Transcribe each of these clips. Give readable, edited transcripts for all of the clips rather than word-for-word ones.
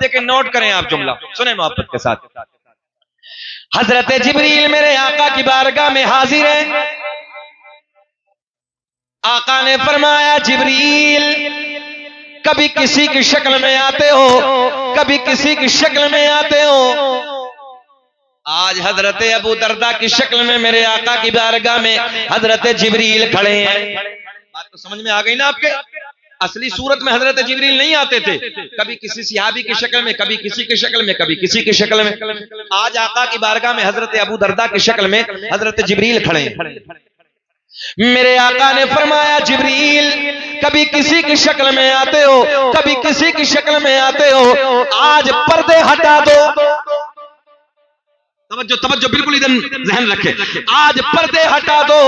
देखें, नोट करें आप जुमला, सुने मोहब्बत के साथ। हजरत जिब्रील मेरे आका की बारगाह में हाजिर है। आका ने फरमाया, जिब्रील कभी किसी की शक्ल में आते हो, कभी किसी की शक्ल में आते हो। आज हजरत अबू दरदा की शक्ल में मेरे आका की बारगाह में हजरत जिब्रील खड़े हैं। बात तो समझ में आ गई ना आपके? असली सूरत में हजरत जिब्रील नहीं आते थे, कभी किसी सहाबी की शक्ल में, कभी किसी की शक्ल में, कभी किसी की शक्ल में। आज आका की बारगाह में हजरत अबू दरदा की शक्ल में हजरत जिब्रील खड़े हैं। मेरे आका ने फरमाया, जिब्रील कभी किसी की शक्ल में आते हो, कभी किसी की शक्ल में आते हो। आज पर्दे हटा दो। तवज्जो तवज्जो, बिल्कुल इधर ज़हन रखे। आज पर्दे हटा दो,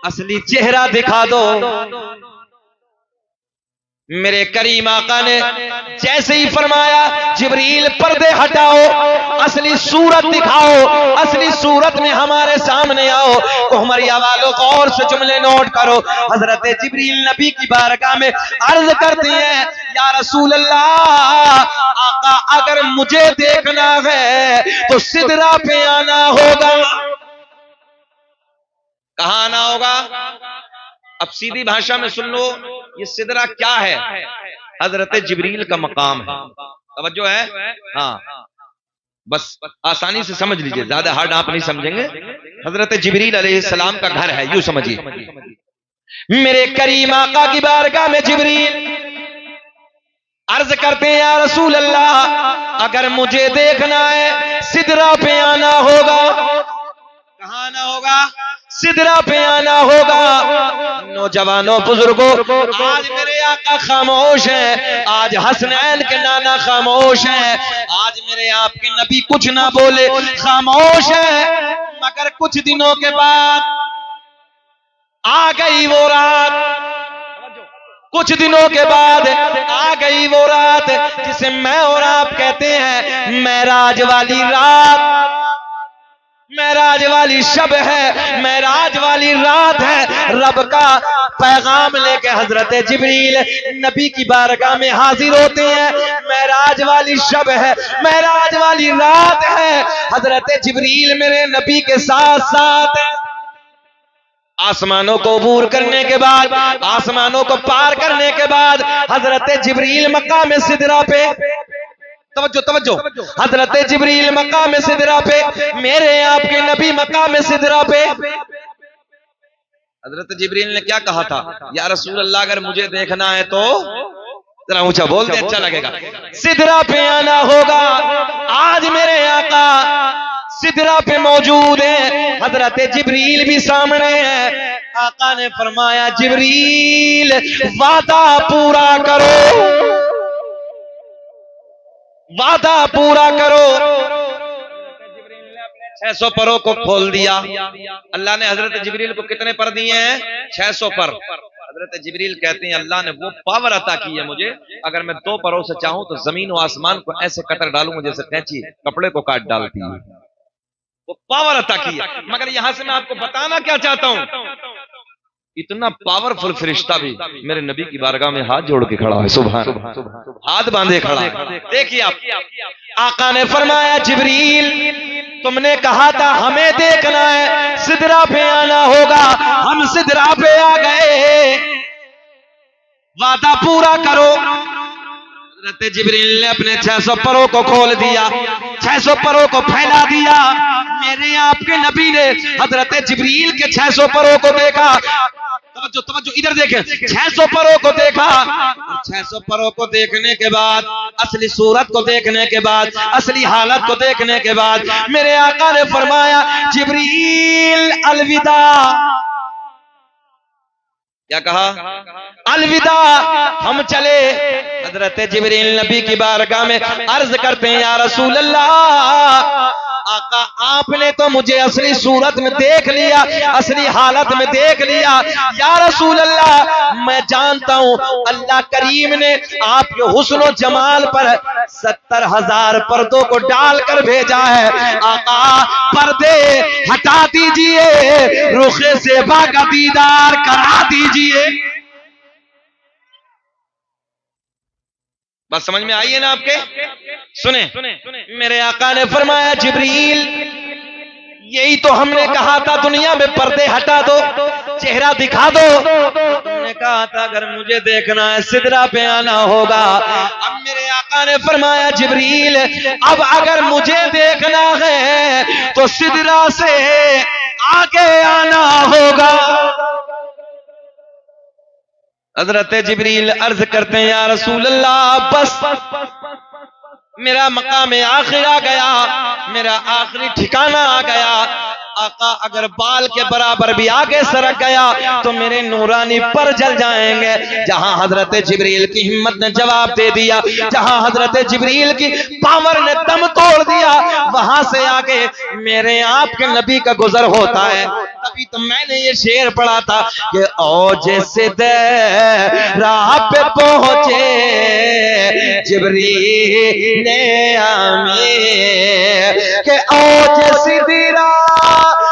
असली चेहरा दिखा दो। मेरे करीम आका ने जैसे ही फरमाया, जिब्रील पर्दे हटाओ, असली सूरत दिखाओ, असली सूरत में हमारे सामने आओ। तो हमारी आवाज़ों को और से जुमले नोट करो। हजरत जिब्रील नबी की बारगाह में अर्ज करती हैं, या रसूल अल्लाह, आका अगर मुझे देखना है तो सिदरा पे आना होगा। कहाँ आना होगा? अब सीधी भाषा में सुन लो, ये सिदरा क्या है? हजरत जिब्रील का मकाम है। तवज्जो है? हाँ, बस आसानी से समझ लीजिए, ज्यादा हार्ड आप नहीं समझेंगे। हजरत जिब्रील अलैहिस्सलाम का घर है, यूं समझिए। मेरे करीम आका की बारगाह में जिब्रील अर्ज करते हैं, या रसूल अल्लाह, अगर मुझे देखना है सिदरा पे आना होगा। कहाँ आना होगा? सिदरा पे आना होगा। नौजवानों, बुजुर्गों, आज मेरे आका खामोश है, आज हसनैन के नाना खामोश है, आज मेरे आपके नबी कुछ ना बोले, खामोश है। मगर कुछ दिनों के बाद आ गई वो रात, कुछ दिनों के बाद आ गई वो रात जिसे मैं और आप कहते हैं मेराज वाली रात। मेराज वाली शब है, मेराज वाली रात है। रब का पैगाम लेके हजरत जिब्रील नबी की बारगाह में हाजिर होते हैं। मेराज वाली शब है, मेराज वाली रात है। हजरत जिब्रील मेरे नबी के साथ साथ है। आसमानों को अबूर करने के बाद, आसमानों को पार करने के बाद हजरत जिब्रील मकाम सिदरा पे, तवज्जो तवज्जो, हजरत जिब्रील मकाम सिदरा पे, मेरे आपके नबी मकाम सिदरा पे। हजरत जिब्रील ने क्या कहा था? या रसूल अल्लाह, अगर मुझे देखना है तो जरा ऊंचा बोल दे, अच्छा लगेगा। सिदरा पे आना होगा। आज मेरे आका सिदरा पे मौजूद है, हजरत जिब्रील भी सामने है। आका ने फरमाया, जिब्रील वादा पूरा करो, वादा पूरा करो। 600 परों को खोल दिया। अल्लाह ने हजरत जिब्रील को कितने पर दिए हैं? 600 पर। हजरत जिब्रील कहते हैं, अल्लाह ने वो पावर अता की है मुझे, अगर मैं 2 परों से चाहूं तो जमीन और आसमान को ऐसे कतर डालूंगा जैसे कैंची कपड़े को काट डालती है। वो पावर अता की है। मगर यहां से मैं आपको बताना क्या चाहता हूं, इतना पावरफुल फरिश्ता भी मेरे नबी की बारगाह में हाथ जोड़ के खड़ा है। सुभान, हाथ बांधे खड़ा है। देखिए आप, आका ने फरमाया, जिब्रील तुमने कहा था हमें देखना है, सिदरा पे आना होगा। हम सिदरा पे आ गए, वादा पूरा करो। हजरत जिब्रील ने अपने 600 परों को खोल दिया, 600 परों को फैला दिया। मेरे आपके नबी ने हजरत जिब्रील के 600 परों को देखा। तवज्जो तवज्जो, इधर देखें, 600 परों को देखा। 600 परों को देखने के बाद, असली सूरत को देखने के बाद, असली हालत को देखने के बाद मेरे आका ने फरमाया, जिब्रील अलविदा। क्या कहा? अलविदा, हम चले। हजरत जिब्रील नबी की बारगाह में अर्ज करते हैं, या रसूल अल्लाह, आका आपने तो मुझे असली सूरत में देख लिया, असली हालत में देख लिया। या रसूल अल्लाह, मैं जानता हूं अल्लाह करीम ने आपके हुस्न और जमाल पर 70,000 पर्दों को डालकर भेजा है। आका पर्दे हटा दीजिए, रुखे ज़ेबा का दीदार करा दीजिए। बात समझ में आई है ना आपके? सुने, मेरे आका ने फरमाया जिब्रील, यही तो हमने कहा था दुनिया में पर्दे हटा दो, चेहरा दिखा दो। तुमने कहा था अगर मुझे देखना है सिदरा पे आना होगा। अब मेरे आका ने फरमाया जिब्रील, अब अगर मुझे देखना है तो सिदरा से आगे आना होगा। हजरत जिब्रील अर्ज करते हैं या रसूल अल्लाह, बस मेरा मकाम आखिर आ गया, मेरा आखिरी ठिकाना आ गया। आका अगर बाल के बराबर भी आगे सरक गया तो मेरे नूरानी पर जल जाएंगे। जहां हजरत जिब्रील की हिम्मत ने जवाब दे दिया, जहां हजरत जिब्रील की पावर ने दम तोड़ दिया, वहां से आगे मेरे आपके नबी का गुजर होता है। तभी तो मैंने ये शेर पढ़ा था कि ओ जैसे दे राह पे पहुंचे जिब्रील ने आमीन, के ओ जैसे दीरा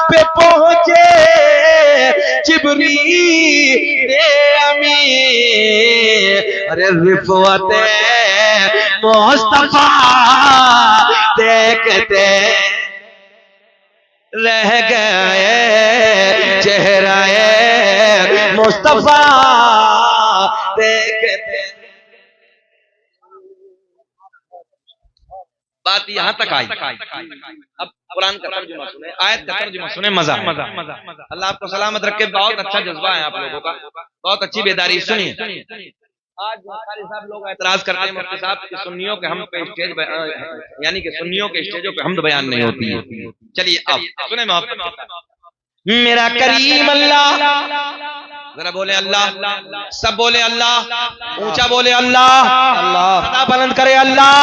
पे पहुंचे जिब्रील ने आमीन। अरे रिफवत मुस्तफा देखते रह गए, चेहराए मुस्तफा देखते। बात यहां तक आई। अब कुरान का तर्जुमा सुने, आयत का तर्जुमा सुने, मजा अल्लाह आपको सलामत रखे। बहुत अच्छा जज्बा है आप लोगों का, बहुत अच्छी बेदारी। सुनिए, आज कारी साहब लोग एतराज करते हैं मुफ्ती साहब कि सुन्नियों के हम पे स्टेज, यानी कि सुन्नियों के स्टेजों पे हमद बयान नहीं होती है। चलिए अब सुने मोहब्बत, मेरा करीम अल्लाह, जरा बोले अल्लाह, सब बोले अल्लाह, ऊंचा बोले अल्लाह, अल्लाह सदा बुलंद करे अल्लाह,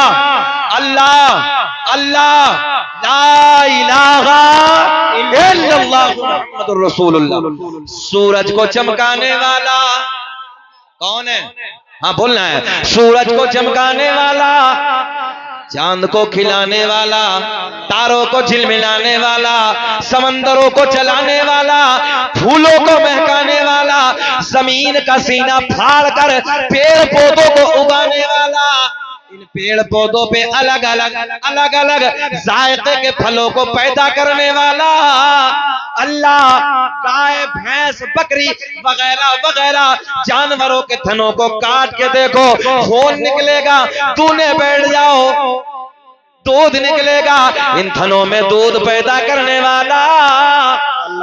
अल्लाह अल्लाह, ला इलाहा इल्लल्लाह मुहम्मदुर रसूलुल्लाह। सूरज को चमकाने वाला कौन है? हाँ बोलना है। सूरज को चमकाने वाला, चांद को खिलाने वाला, तारों को झिलमिलाने वाला, समंदरों को चलाने वाला, फूलों को महकाने वाला, जमीन का सीना फाड़ कर पेड़ पौधों को उगाने वाला, इन पेड़ पौधों पे अलग अलग जायके के फलों को पैदा करने वाला अल्लाह, गाय भैंस बकरी वगैरह वगैरह जानवरों के थनों को काट के देखो, खून निकलेगा, दूने बैठ जाओ दूध निकलेगा। इन थनों में दूध पैदा करने वाला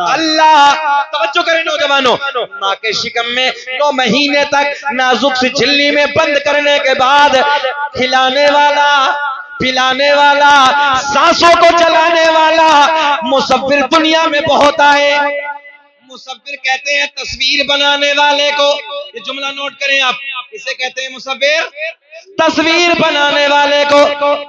अल्लाह। तवज्जो करें नौजवानों, माँ के शिकम में 9 महीने तक नाजुक सी झिल्ली में बंद करने के बाद खिलाने वाला, पिलाने वाला, सांसों को चलाने वाला मुसव्विर दुनिया में बहुत आए। मुसव्विर कहते हैं तस्वीर बनाने वाले को, ये जुमला नोट करें आप, इसे कहते हैं मुसव्विर, तस्वीर बनाने वाले को।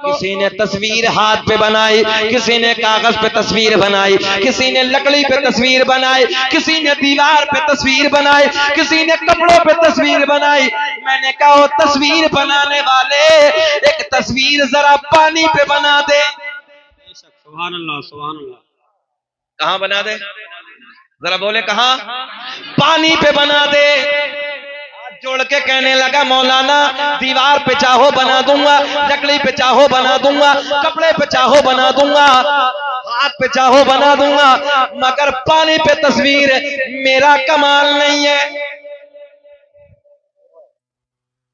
किसी ने तस्वीर हाथ पे बनाई, किसी ने कागज पे तस्वीर बनाई, किसी ने लकड़ी पे तस्वीर बनाई, किसी ने दीवार पे तस्वीर बनाई, किसी ने कपड़ों पे तस्वीर बनाई। मैंने कहा तस्वीर बनाने वाले एक तस्वीर जरा पानी पे बना दे। सुभान अल्लाह, सुभान अल्लाह। कहां बना दे? जरा बोले कहां? पानी पे बना दे। जोड़ के कहने लगा मौलाना दीवार पे चाहो बना दूंगा, लकड़ी पे चाहो बना दूंगा, कपड़े पे चाहो बना दूंगा, हाथ पे चाहो बना दूंगा, मगर पानी पे तस्वीर मेरा कमाल नहीं है।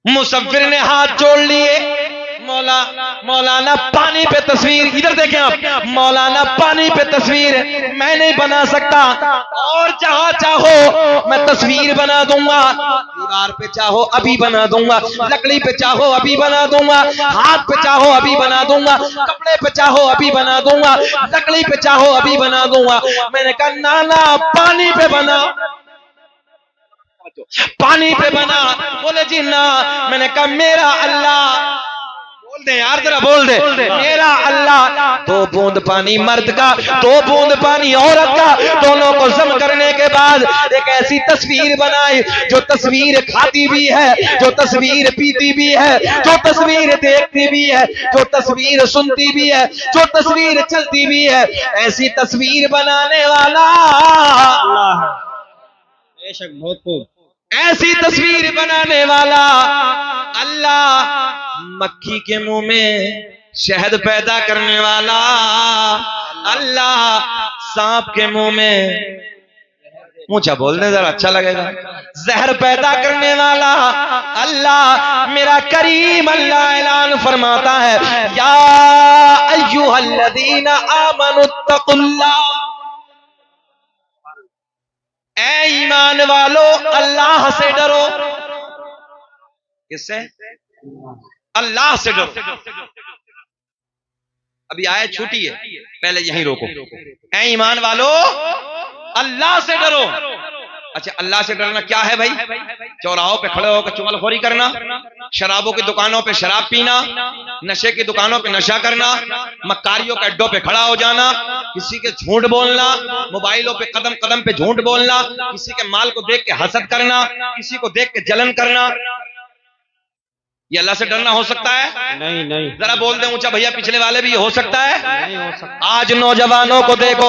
मुसव्विर ने हाथ जोड़ लिए, मौलाना पानी पे तस्वीर, इधर देखें आप, मौलाना पानी पे तस्वीर मैं नहीं बना सकता, और जहां चाहो मैं तस्वीर बना दूंगा। दीवार पे चाहो अभी बना दूंगा, लकड़ी पे चाहो अभी बना दूंगा, हाथ पे चाहो अभी बना दूंगा, कपड़े पे चाहो अभी बना दूंगा, लकड़ी पे चाहो अभी बना दूंगा। मैंने कहा नाना पानी पे बना, पानी पे बना। बोले जी ना। मैंने कहा मेरा अल्लाह, बोल दे यार जरा बोल दे, मेरा अल्लाह 2 बूंद पानी मर्द का, 2 बूंद पानी औरत का, दोनों को जम करने के बाद एक ऐसी तस्वीर बनाई जो तस्वीर खाती भी है, जो तस्वीर पीती भी है, जो तस्वीर देखती भी है, जो तस्वीर सुनती भी है, जो तस्वीर चलती भी है। ऐसी तस्वीर बनाने वाला अल्लाह है। बेशक बहुत खूब। ऐसी तस्वीर बनाने वाला अल्लाह, मक्खी के मुंह में शहद पैदा करने वाला अल्लाह, सांप के मुंह में, ऊंचा बोलने जरा अच्छा लगेगा, जहर पैदा करने वाला अल्लाह, मेरा करीम अल्लाह ऐलान फरमाता है, या अय्युहल्लज़ीना आमनुत्तकुल्लाह, ऐ ईमान वालो अल्लाह से डरो। किससे? अल्लाह से डरो। अभी आयत छूटी है, पहले यहीं रोको। ऐ ईमान वालो अल्लाह से डरो। अच्छा, अल्लाह से डरना क्या है भाई? चौराहों पे खड़े होकर चुगलखोरी करना, शराबों की दुकानों पे शराब पीना, नशे की दुकानों पे नशा करना, मक्कारियों के अड्डों पे खड़ा हो जाना, किसी के झूठ बोलना, मोबाइलों पे कदम कदम पे झूठ बोलना, किसी के माल को देख के हसद करना, किसी को देख के जलन करना, ये अल्लाह से डरना हो सकता है? नहीं नहीं। जरा बोल दे ऊंचा भैया, पिछले वाले भी, ये हो सकता है? नहीं हो सकता। आज नौजवानों को देखो,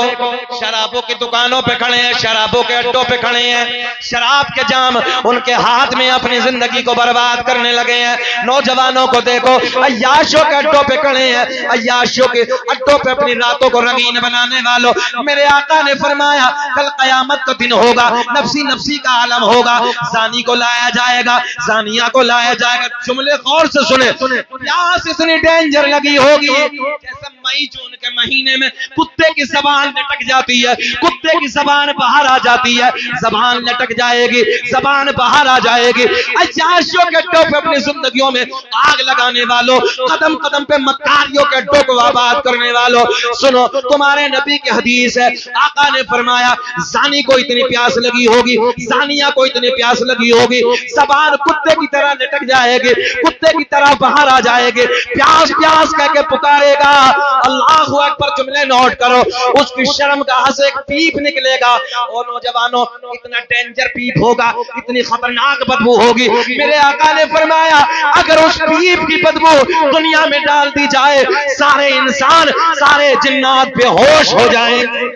शराबों की दुकानों पे खड़े हैं, शराबों के अड्डों पे खड़े हैं, शराब के जाम उनके हाथ में, अपनी जिंदगी को बर्बाद करने लगे हैं। नौजवानों को देखो, अय्याशों के अड्डों पे खड़े हैं, अय्याशों के अड्डों पे अपनी रातों को रंगीन बनाने वालों, मेरे आका ने फरमाया कल कयामत का दिन होगा, नफसी नफसी का आलम होगा, जानी को लाया जाएगा, जानिया को लाया जाएगा। जुमले गौर से सुने, प्यास इतनी डेंजर लगी होगी जैसे मई जून के महीने में कुत्ते की जबान लटक जाती है, कुत्ते की जबान बाहर आ जाती है, जबान लटक जाएगी, जबान बाहर आ जाएगी। अय्याशियों के अड्डों पे अपनी जिंदगियों में आग लगाने वालों, कदम कदम पे मक्कारियों के अड्डों को आबाद करने वालों, सुनो, तुम्हारे नबी की हदीस है, आका ने फरमाया जानी को इतनी प्यास लगी होगी, जानिया को इतनी प्यास लगी होगी, जबान कुत्ते की तरह लटक जाएगी, कुत्ते की तरह बाहर आ जाएगी, प्यास प्यास कह के पुकारेगा, अल्लाहु अकबर। जुमले नोट करो, उसकी शर्मगाह से एक पीप निकलेगा, और नौजवानों इतना डेंजर पीप होगा, इतनी खतरनाक बदबू होगी। मेरे आका ने फरमाया अगर उस पीप की बदबू दुनिया में डाल दी जाए, सारे इंसान, सारे जिन्नात बेहोश हो जाएंगे।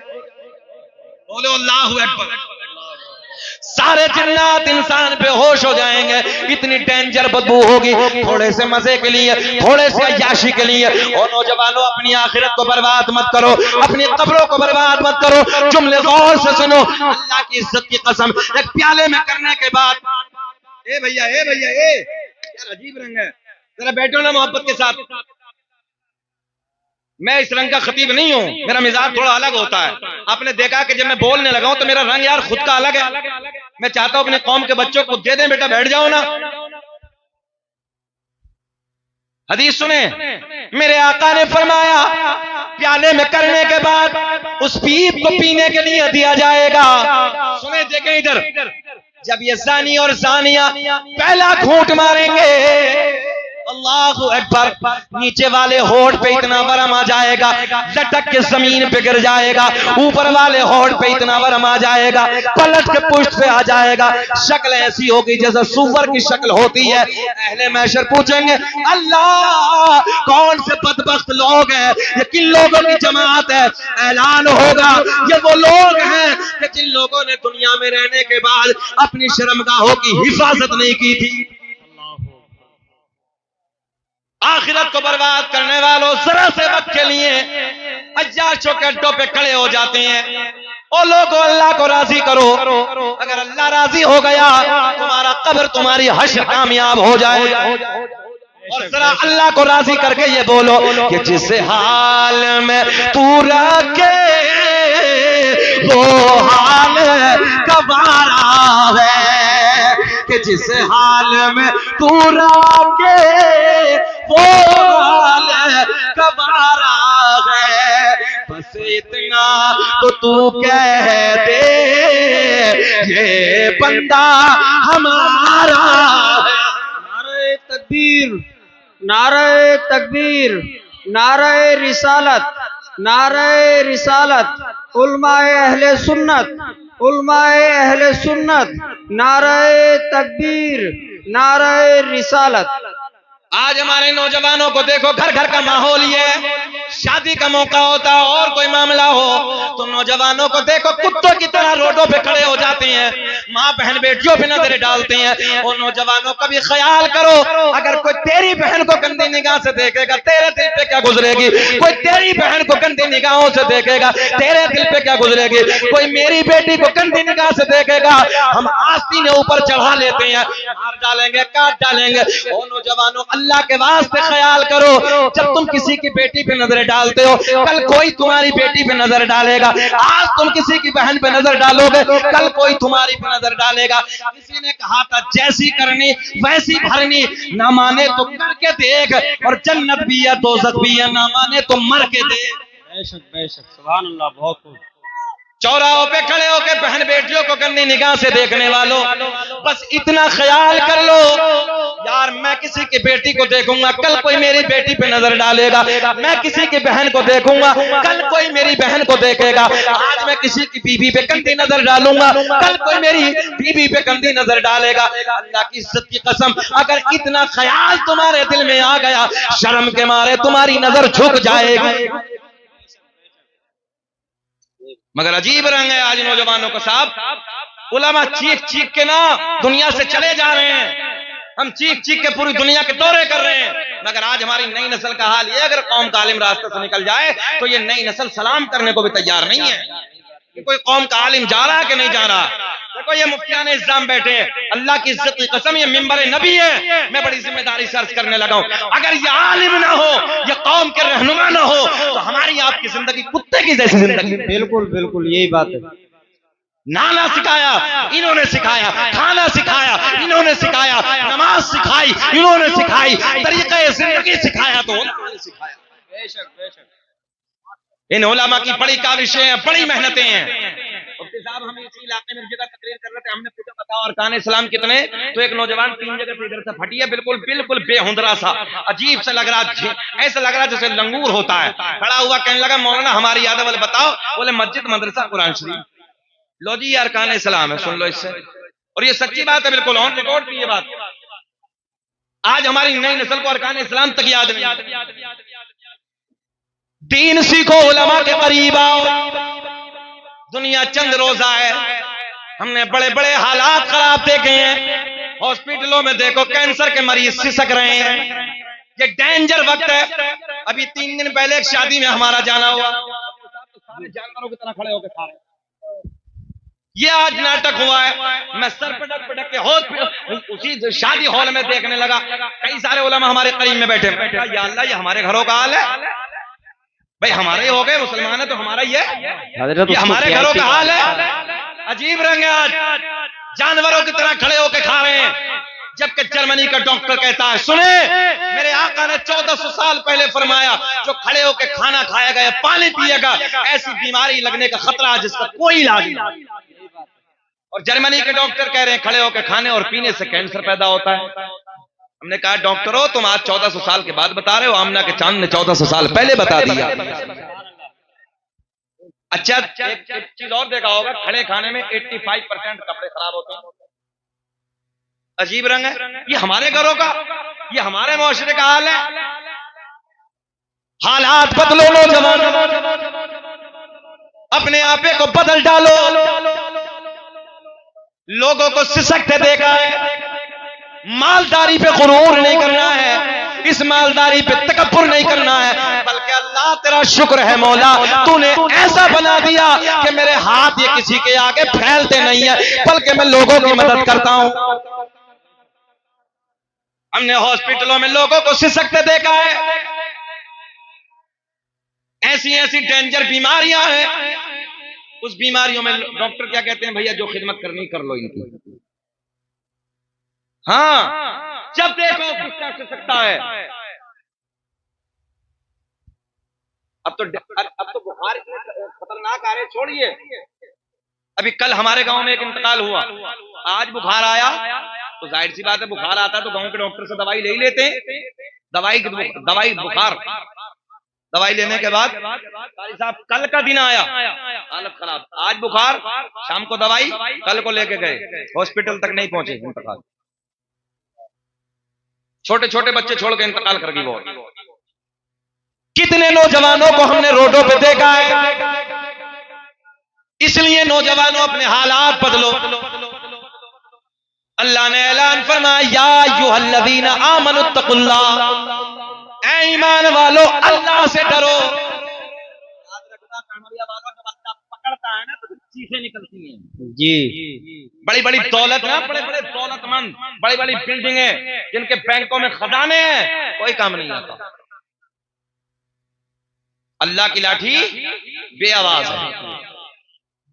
बोलो अल्लाहु अकबर। सारे जिन्नात इंसान बेहोश हो जाएंगे, इतनी डेंजर बदबू होगी। थोड़े से मजे के लिए, थोड़े से अय्याशी के लिए, और नौजवानों अपनी आखिरत को बर्बाद मत करो, अपनी कब्रों को बर्बाद मत करो। जुमले गौर से सुनो, अल्लाह की इज्जत की कसम, एक प्याले में करने के बाद, ए भैया, ए भैया, ए यार अजीब रंग है, जरा बैठो ना मोहब्बत के साथ। मैं इस रंग का खतीब नहीं हूं, मेरा मिजाज थोड़ा अलग होता है। आपने देखा कि जब मैं बोलने लगा हूं तो मेरा रंग यार खुद का अलग है। मैं चाहता हूं अपने कौम के बच्चों को दे दें, बेटा बैठ जाओ ना। हदीस सुने, मेरे आका ने फरमाया प्याले में करने के बाद उस पीप को पीने के लिए दिया जाएगा। सुने, देखें इधर, जब ये जानी और जानिया पहला घूंट मारेंगे, अल्लाहु अकबर, नीचे वाले होठ पे इतना वरम आ जाएगा, लटक के जमीन पे गिर जाएगा, ऊपर वाले होठ पे इतना वरम आ जाएगा, पलट के पुष्ट पे आ जाएगा। शक्ल ऐसी होगी जैसे सुअर की शक्ल होती है। अहले महशर पूछेंगे अल्लाह कौन से बदबख्त लोग हैं, ये किन लोगों की जमात है? ऐलान होगा ये वो लोग हैं कि जिन लोगों ने दुनिया में रहने के बाद अपनी शर्मगाहों की हिफाजत नहीं की थी। आखिरत को बर्बाद करने वालों, जरा से वक्त के लिए अय्याशों के अड्डों पे खड़े हो जाते हैं। ओ लोगों, अल्लाह को राजी करो, अगर अल्लाह राजी हो गया तुम्हारा कब्र, तुम्हारी हश्र कामयाब हो जाए। और जरा अल्लाह को राजी करके ये बोलो कि जिस हाल में तू रखे वो हाल गवारा है, कि जिस हाल में तू रखे वो हाल गवारा है, बस इतना तो तू कह दे ये बंदा हमारा है। नारे तकबीर, नारे तकबीर, नारे रिसालत, नारे रिसालत, उलमाए अहले सुन्नत, उलमाए अहले सुन्नत, नारे तकबीर, नारे रिसालत। आज हमारे नौजवानों को देखो, घर घर का माहौल ये है, शादी का मौका होता है और कोई मामला हो तो नौजवानों को देखो कुत्तों की तरह रोडों पे खड़े हो जाते हैं, माँ बहन बेटियों पे नजरें डालते हैं। और नौजवानों का भी ख्याल करो, अगर कोई तेरी बहन को गंदी निगाह से देखेगा तेरे दिल पे क्या गुजरेगी, कोई तेरी बहन को गंदी निगाहों से देखेगा तेरे दिल पे क्या गुजरेगी, कोई मेरी बेटी को गंदी निगाह से देखेगा हम आस्तीन ऊपर चढ़ा लेते हैं, मार डालेंगे, काट डालेंगे। और नौजवानों अल्लाह के वास्ते ख्याल करो, जब तुम किसी की बेटी पे नजरें डालते हो कल कोई तुम्हारी बेटी पे नजर डालेगा। आज तुम किसी की बहन पे नजर डालोगे कल कोई तुम्हारी पे नजर डालेगा। किसी ने कहा था जैसी करनी वैसी भरनी, ना माने तो करके देख, और जन्नत भी है दोज़ख भी है, ना माने तो मर के देख। बेशक बेशक, सुभान अल्लाह, बहुत खूब। चौराहों पे खड़े होकर बहन बेटियों को गंदी निगाह से देखने वालों, बस इतना ख्याल कर लो यार, मैं किसी की बेटी को देखूंगा कल कोई मेरी बेटी पे नजर डालेगा, मैं किसी की बहन को देखूंगा कल कोई मेरी बहन को देखेगा। आज मैं किसी की बीवी पे गंदी नजर डालूंगा कल कोई मेरी बीवी पे गंदी नजर डालेगा। अल्लाह की इज्जत की कसम, अगर इतना ख्याल तुम्हारे दिल में आ गया शर्म के मारे तुम्हारी नजर झुक जाएगी। मगर अजीब रंग है आज नौजवानों का साहब, उलमा चीख चीख के ना दुनिया से चले जा रहे हैं, हम चीख चीख के पूरी दुनिया के दौरे कर रहे हैं। मगर आज हमारी नई नस्ल का हाल ये, अगर कौम का आलिम रास्ते से निकल जाए तो ये नई नस्ल सलाम करने को भी तैयार नहीं है कि कोई कौम का आलिम जा रहा है कि नहीं जा रहा। देखो ये मुफ्तियान इस्लाम बैठे हैं, अल्लाह की इज्जत की कसम ये मिंबर नबी है, मैं बड़ी जिम्मेदारी से अर्ज करने लगा हूं, अगर ये आलिम ना हो, ये कौम के रहनुमा ना हो तो हमारी आपकी जिंदगी कुत्ते की जैसी जिंदगी। बिल्कुल बिल्कुल यही बात है। नाना सिखाया इन्होंने सिखाया, खाना सिखाया इन्होंने सिखाया, नमाज सिखाई इन्होंने सिखाई, तरीक़े जिंदगी सिखाया तो उन्होंने सिखाया। बेशक बेशक, इन उलमा की बड़ी काविशें हैं, बड़ी मेहनतें हैं। मुफ्ती साहब हम इसी इलाके में जगह तकरीर कर रहे थे, हमने पूछा बताओ अरकान इस्लाम कितने, तो एक नौजवान 3 जगह से इधर से फटी है, बिल्कुल बिल्कुल बेहुंदरा सा, अजीब सा लग रहा, ऐसा लग रहा जैसे लंगूर होता है। खड़ा हुआ कहने लगा मौलाना हमारी यादव वाले बताओ, बोले मस्जिद मदरसा कुरान शरीफ। लो जी अरकान इस्लाम है, सुन लो इससे, और ये सच्ची बात है, बिल्कुल ऑन रिकॉर्ड की ये बात। आज हमारी नई नस्ल को अरकान इस्लाम तक याद नहीं। दीन सीखो, उलमा के करीब आओ। दुनिया चंद रोजा है, हमने बड़े बड़े हालात खराब देखे हैं। हॉस्पिटलों में देखो कैंसर के मरीज सिसक रहे हैं, ये डेंजर वक्त है। अभी 3 दिन पहले एक शादी में हमारा जाना हुआ, सारे जानवरों की तरह खड़े होकर खा रहे हैं। ये आज नाटक हुआ है, मैं सर पटक पटक के हॉस्पिटल उसी शादी हॉल में देखने लगा, कई सारे उलमा हमारे करीब में बैठे। या अल्लाह ये हमारे घरों का हाल है भाई, हमारे ही हो गए, मुसलमान है तो हमारा ही है, ये हमारे घरों का हाल है। अजीब रंग है, आज जानवरों की तरह खड़े होकर खा रहे हैं। जबकि जर्मनी का डॉक्टर कहता है, सुने मेरे आका ने 1400 साल पहले फरमाया, जो खड़े होकर खाना खाएगा या पानी पिएगा ऐसी बीमारी लगने का खतरा है जिसका कोई इलाज नहीं। और जर्मनी के डॉक्टर कह रहे हैं खड़े होकर खाने और पीने से कैंसर पैदा होता है। हमने कहा डॉक्टर हो तुम आज 1400 साल के बाद बता रहे हो, आमना के चांद ने 1400 साल पहले बता दिया। अच्छा एक चीज और देखा होगा, खड़े खाने में 85% कपड़े खराब होते हैं। अजीब रंग है, ये हमारे घरों का, ये हमारे मुआशरे का हाल है। हालात बदलो नौजवान, अपने आपे को बदल डालो। लोगों को सिसकते देखा है, मालदारी पे गुरूर नहीं करना है, इस मालदारी पे तकब्बुर नहीं करना है, बल्कि अल्लाह तेरा शुक्र है मौला, तूने ऐसा बना दिया कि मेरे हाथ ये किसी के आगे फैलते नहीं है, बल्कि मैं लोगों की मदद करता हूं। हमने हॉस्पिटलों में लोगों को सिसकते देखा है, ऐसी ऐसी डेंजर बीमारियां हैं, उस बीमारियों में डॉक्टर क्या कहते हैं, भैया जो खिदमत करनी कर लो इनकी। हाँ जब देखो किसका सिसकता है। अब तो बुखार खतरनाक आ रहे, छोड़िए। अभी कल हमारे गांव में एक इंतकाल हुआ, आज बुखार आया तो जाहिर सी बात है बुखार आता है तो गांव के डॉक्टर से दवाई ले ही लेते हैं। दवाई बुखार, दवाई लेने के बाद कारी साहब कल का दिन आया, हालत खराब, आज बुखार, शाम को दवाई, कल को लेके गए, हॉस्पिटल तक नहीं पहुंचे, इंतकाल। छोटे छोटे बच्चे छोड़ के इंतकाल कर गई वो। कितने नौजवानों को हमने रोडों पे देखा है। इसलिए नौजवानों अपने हालात बदलो। अल्लाह ने ऐलान फरमाया, या अय्युहल्लज़ीना आमनुत्तकुल्लाह, ऐ ईमान वालो अल्लाह से डरो। याद रखना कामयाब वालों, जब अल्लाह पकड़ता है ना तो चीखें निकलती हैं। जी। बड़ी बड़ी दौलत ना, बड़े बड़े दौलतमंद, बड़ी बड़ी बिल्डिंगें जिनके बैंकों में खजाने हैं, कोई काम नहीं आता। अल्लाह की लाठी बेआवाज है।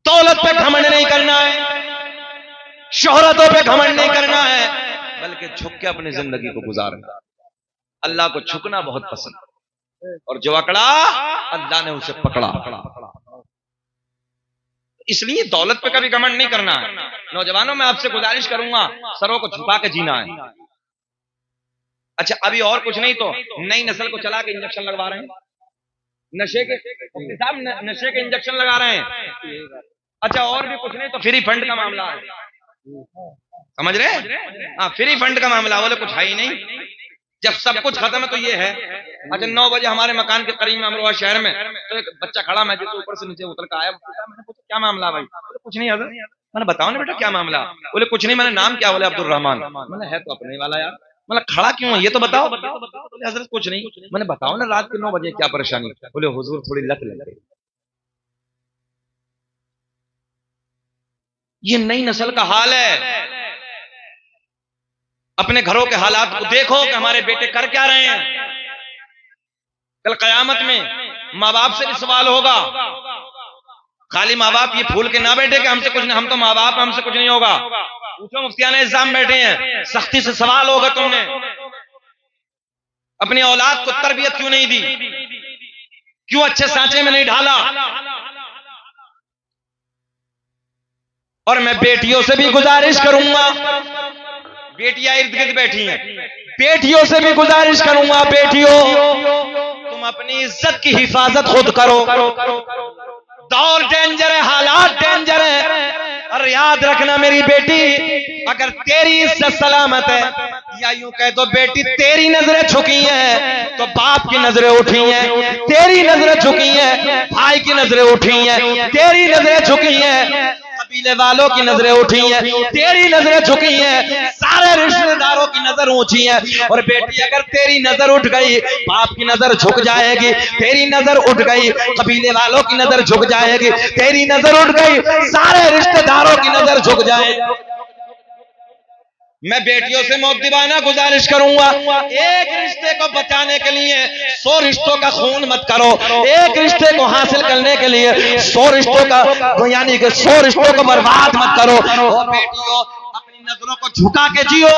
दौलत पे घमंड नहीं करना है, शोहरतों पे घमंड नहीं करना है, बल्कि झुक के अपनी जिंदगी को गुजारना। अल्लाह को झुकना बहुत पसंद है, और जो अकड़ा अल्लाह ने उसे पकड़ा। इसलिए दौलत पे कभी घमंड नहीं करना है। नौजवानों में आपसे गुजारिश करूंगा, सरों को झुका के जीना है। अच्छा, अभी और कुछ नहीं तो नई नस्ल को चला के इंजेक्शन लगवा रहे हैं, नशे के साहब, नशे के इंजेक्शन लगा रहे हैं। अच्छा, और भी कुछ नहीं तो फ्री फंड का मामला है, समझ रहे? हाँ, फ्री फंड का मामला, बोले कुछ है ही नहीं। जब सब कुछ खत्म है तो ये है। अच्छा, 9 बजे हमारे मकान के करीब में अमरोहा शहर में तो एक बच्चा खड़ा, मैं जो ऊपर से नीचे उतर कर आया, मैंने पूछा क्या मामला भाई? बोले कुछ नहीं हज़रत। मैंने बताओ ना बेटा क्या मामला? बोले कुछ नहीं। मैंने नाम क्या? बोले अब्दुल रहमान। मैंने है तो अपने वाला यार। मतलब खड़ा क्यों है ये तो बताओ। बोले हज़रत कुछ नहीं। मैंने बताओ ना रात के 9 बजे क्या परेशानी? बोले हुजूर थोड़ी लत लग गई। ये नई नस्ल का हाल है। अपने घरों के हालात को देखो कि हमारे बेटे कर क्या रहे हैं। कल कयामत में माँ बाप से भी सवाल होगा। खाली माँ बाप ये फूल के ना बैठे कि हमसे कुछ नहीं, हम तो माँ बाप, हमसे कुछ नहीं होगा। पूछो, मुफ्तियान इस्लाम बैठे हैं, सख्ती से सवाल होगा, तुमने अपनी औलाद को तरबियत क्यों नहीं दी, क्यों अच्छे सांचे में नहीं ढाला। और मैं बेटियों से भी गुजारिश करूंगा, बेटियां इर्द गिर्द बैठी हैं, बेटियों से भी गुजारिश करूंगा, बेटियों तुम अपनी इज्जत की हिफाजत खुद करो। दौर डेंजर है, हालात डेंजर है। और याद रखना मेरी बेटी, अगर तेरी इज्जत सलामत है, या यूं कह दो बेटी तेरी नजरें झुकी हैं तो बाप की नजरें उठी हैं, तेरी नजरें झुकी हैं भाई की नजरें उठी हैं, तेरी नजरें झुकी हैं कबीले वालों की नजरें उठी हैं, तेरी नजरें झुकी हैं, सारे रिश्तेदारों की नजर ऊंची है। और बेटी अगर तेरी नजर उठ गई, बाप की नजर झुक जाएगी, तेरी नजर उठ गई कबीले वालों की नजर झुक जाएगी, तेरी नजर उठ गई सारे रिश्तेदारों की नजर झुक जाएगी। मैं बेटियों से मुद्दिबाना गुजारिश करूंगा, एक रिश्ते को बचाने के लिए 100 रिश्तों का खून मत करो, एक रिश्ते को हासिल करने के लिए 100 रिश्तों का यानी कि 100 रिश्तों को बर्बाद मत करो। और बेटियों अपनी नजरों को झुका के जियो।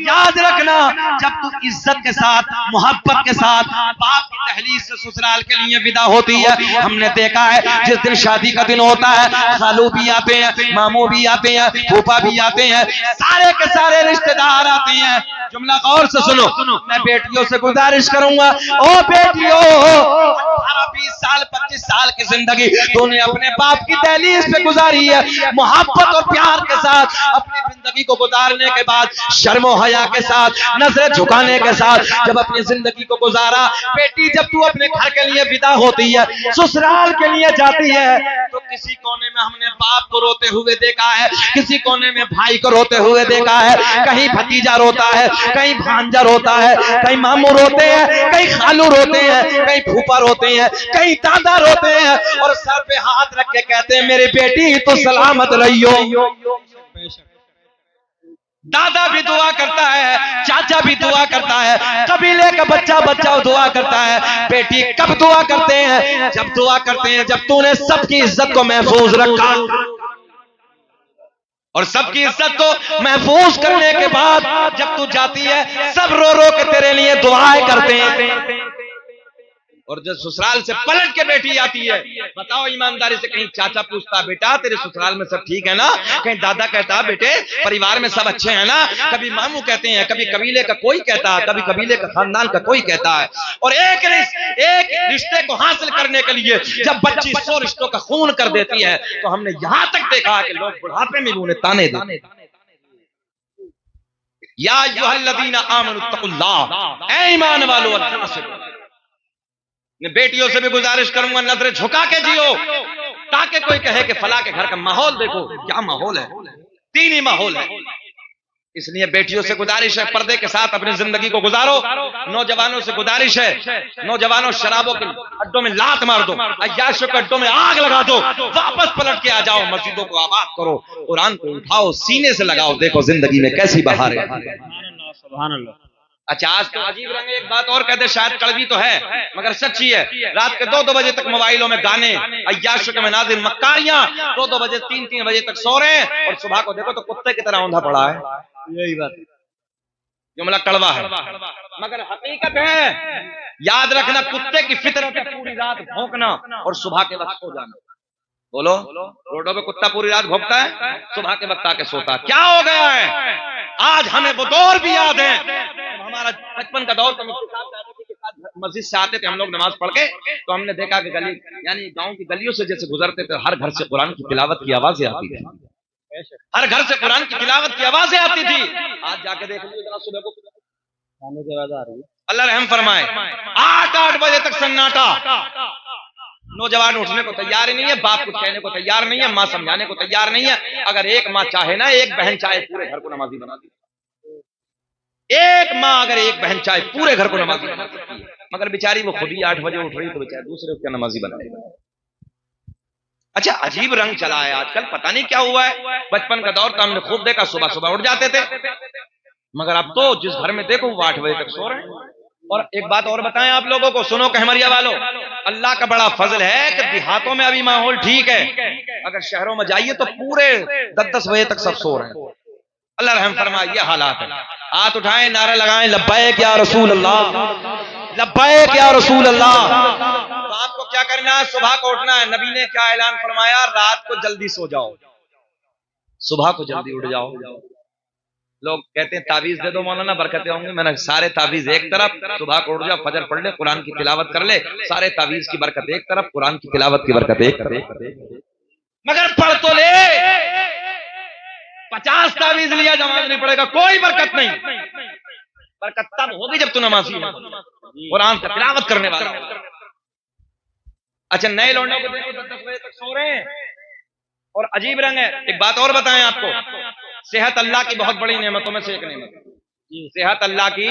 याद रखना, जब तू इज्जत के साथ, मोहब्बत के साथ बाप की दहलीज से ससुराल के लिए विदा होती है, हमने देखा है जिस दिन शादी का दिन होता है, खालू भी आते हैं, मामू भी आते हैं, फूफा भी आते हैं, सारे के सारे रिश्तेदार आते हैं। जुमला गौर से सुनो, मैं बेटियों से गुजारिश करूंगा, ओ बेटियों 18-20 साल 25 साल की जिंदगी तूने अपने बाप की दहलीज पे गुजारी है, मोहब्बत और प्यार के साथ अपनी जिंदगी को गुजारने के बाद शर्मो हया के साथ, नजरें झुकाने के साथ जब अपनी जिंदगी को गुजारा, बेटी जब तू अपने घर के लिए विदा होती है, ससुराल के लिए जाती है, तो किसी कोने में हमने बाप को रोते हुए देखा है, किसी कोने में भाई को रोते हुए देखा है, कहीं भतीजा रोता है, कहीं भांजा रोता है, कहीं मामू रोते हैं, कहीं खालू रोते हैं, कहीं फूफा रोते हैं, कहीं दादा रोते हैं, और सर पे हाथ रख के कहते हैं मेरी बेटी तो सलामत रहियो। दादा भी दुआ करता है, चाचा भी दुआ करता है, कबीले का बच्चा बच्चा दुआ करता है। बेटी कब दुआ करते हैं? जब दुआ करते हैं जब तूने सबकी इज्जत को महफूज रखा, और सबकी इज्जत को महफूज करने के बाद जब तू जाती है, सब रो रो के तेरे लिए दुआएं करते हैं। और जब ससुराल से पलट के बेटी आती है, बताओ ईमानदारी से, कहीं चाचा पूछता बेटा तेरे ससुराल में सब ठीक है ना, कहीं दादा कहता बेटे परिवार में सब अच्छे हैं ना, कभी मामू कहते हैं, कभी कबीले का कोई कहता है, कभी कबीले का खानदान का कोई कहता है। और एक रिश्ते को हासिल करने के लिए जब बच्ची 100 रिश्तों का खून कर देती है, तो हमने यहां तक देखा है कि लोग बुढ़ापे में भी उन्हें ताने देते। या अय्युहल्लज़ीना आमनुत्तकुल्लाह, ऐ ईमान वालों अल्लाह से मैं बेटियों से भी गुजारिश करूंगा नजरें झुका के जियो, ताकि कोई कहे कि फला के घर का माहौल देखो क्या माहौल है, दीनी माहौल है। इसलिए बेटियों से गुजारिश है पर्दे के साथ अपनी जिंदगी को गुजारो। नौजवानों से गुजारिश है, नौजवानों शराबों के अड्डों में लात मार दो, अय्याशों के अड्डों में आग लगा दो, वापस पलट के आ जाओ, मस्जिदों को आबाद करो, कुरान को उठाओ, सीने से लगाओ, देखो जिंदगी में कैसी बहार है। सुभान अल्लाह। अच्छा आज तो अजीब रंग एक बात और कहते, शायद कड़वी तो है मगर सच्ची है। रात के 2-2 बजे तक मोबाइलों में गाने, अय्याशों के मनाजिर, मक्कारियां, 2-2 बजे 3-3 बजे तक सो रहे हैं, और सुबह को देखो तो कुत्ते की तरह औंधा पड़ा है। यही बात जुमला कड़वा है मगर हकीकत है। याद रखना, कुत्ते की फितरत है पूरी रात भौंकना और सुबह के वक्त सो जाना। बोलो, रोडों पे कुत्ता पूरी रात भौंकता है, सुबह के वक्त आके सोता है। क्या हो गया है? आज हमें वो दौर भी याद है, हमारा बचपन का दौर, मस्जिद से आते थे हम लोग नमाज पढ़ के, तो हमने देखा कि गली यानी गांव की गलियों से जैसे गुजरते थे, हर घर से कुरान की तिलावत की आवाजें आती थी, हर घर से कुरान की तिलावत की आवाजें आती थी। आज जाके देख लीजिए जरा, सुबह को खाने के बाद आ रही है। अल्लाह रहम फरमाए, 8-8 बजे तक सन्नाटा, नौजवान उठने को तैयार ही नहीं है, बाप कुछ कहने को तैयार नहीं है, माँ समझाने को तैयार नहीं है। अगर एक माँ चाहे ना, एक बहन चाहे, पूरे घर को नमाजी बना दी। एक माँ अगर एक बहन चाहे, पूरे घर को नमाजी बना सकती है, मगर बेचारी वो खुद ही 8 बजे उठ रही, तो बेचारे दूसरे को क्या नमाजी बनाएगा। अच्छा अजीब रंग चला है आजकल, पता नहीं क्या हुआ है। बचपन का दौर तो हमने खूब देखा, सुबह सुबह उठ जाते थे, मगर अब तो जिस घर में देखो वो 8 बजे तक सो रहे हैं। और एक बात और बताएं आप लोगों को, सुनो कहमरिया वालों, अल्लाह का बड़ा फजल है कि देहातों में अभी माहौल ठीक है, अगर शहरों में जाइए तो पूरे 10-10 बजे तक सब सो रहे हैं। अल्लाह रहम फरमाए, ये हालात है। हाथ उठाएं, नारा लगाएं, लब्बैक या रसूल अल्लाह, लब्बैक या रसूल अल्लाह। तो आपको क्या करना है? सुबह को उठना है। नबी ने क्या ऐलान फरमाया? रात को जल्दी सो जाओ, सुबह को जल्दी उठ जाओ। लोग कहते हैं तावीज दे दो मौलाना, बरकतें होंगी। मैंने सारे तावीज एक तरफ, सुबह को उठ जाओ, फजर पढ़ ले, कुरान की तिलावत कर ले, सारे तावीज की बरकत एक तरफ, कुरान की तिलावत की बरकत एक तरफ। मगर पढ़ तो ले, 50 तावीज लिया नमाज नहीं पड़ेगा, कोई बरकत नहीं। बरकत तब होगी जब तू नमाजी है, कुरान की तिलावत करने वाला। अच्छा नए लौंडों को देखो 10-10 बजे तक सो रहे हैं, और अजीब रंग है। एक बात और बताएं आपको, सेहत अल्लाह की बहुत बड़ी नेमतों में से एक नेमत है। सेहत अल्लाह की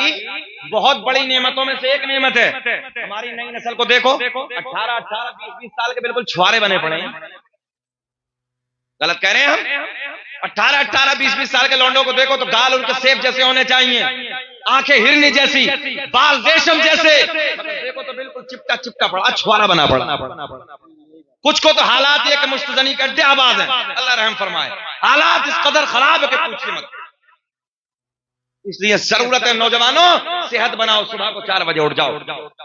बहुत बड़ी नेमतों में से एक नेमत है। हमारी नई नस्ल को देखो, 18-18, 20-20 साल के बिल्कुल छुआरे बने पड़े हैं। गलत कह रहे हैं हम? 18-18, 20-20 साल के लौंडों को देखो तो गाल उनके सेब जैसे होने चाहिए, आंखें हिरनी जैसी, बाल रेशम जैसे, देखो तो बिल्कुल चिपटा चिपटा पड़ा, छुआरा बना पड़ा। कुछ को तो हालात ये कि मुस्तजनी के अड्डे आबाद हैं। अल्लाह रहम फरमाए, हालात इस कदर खराब है कि पूछिए मत। इसलिए जरूरत है नौजवानों, सेहत बनाओ, सुबह को 4 बजे उठ जाओ।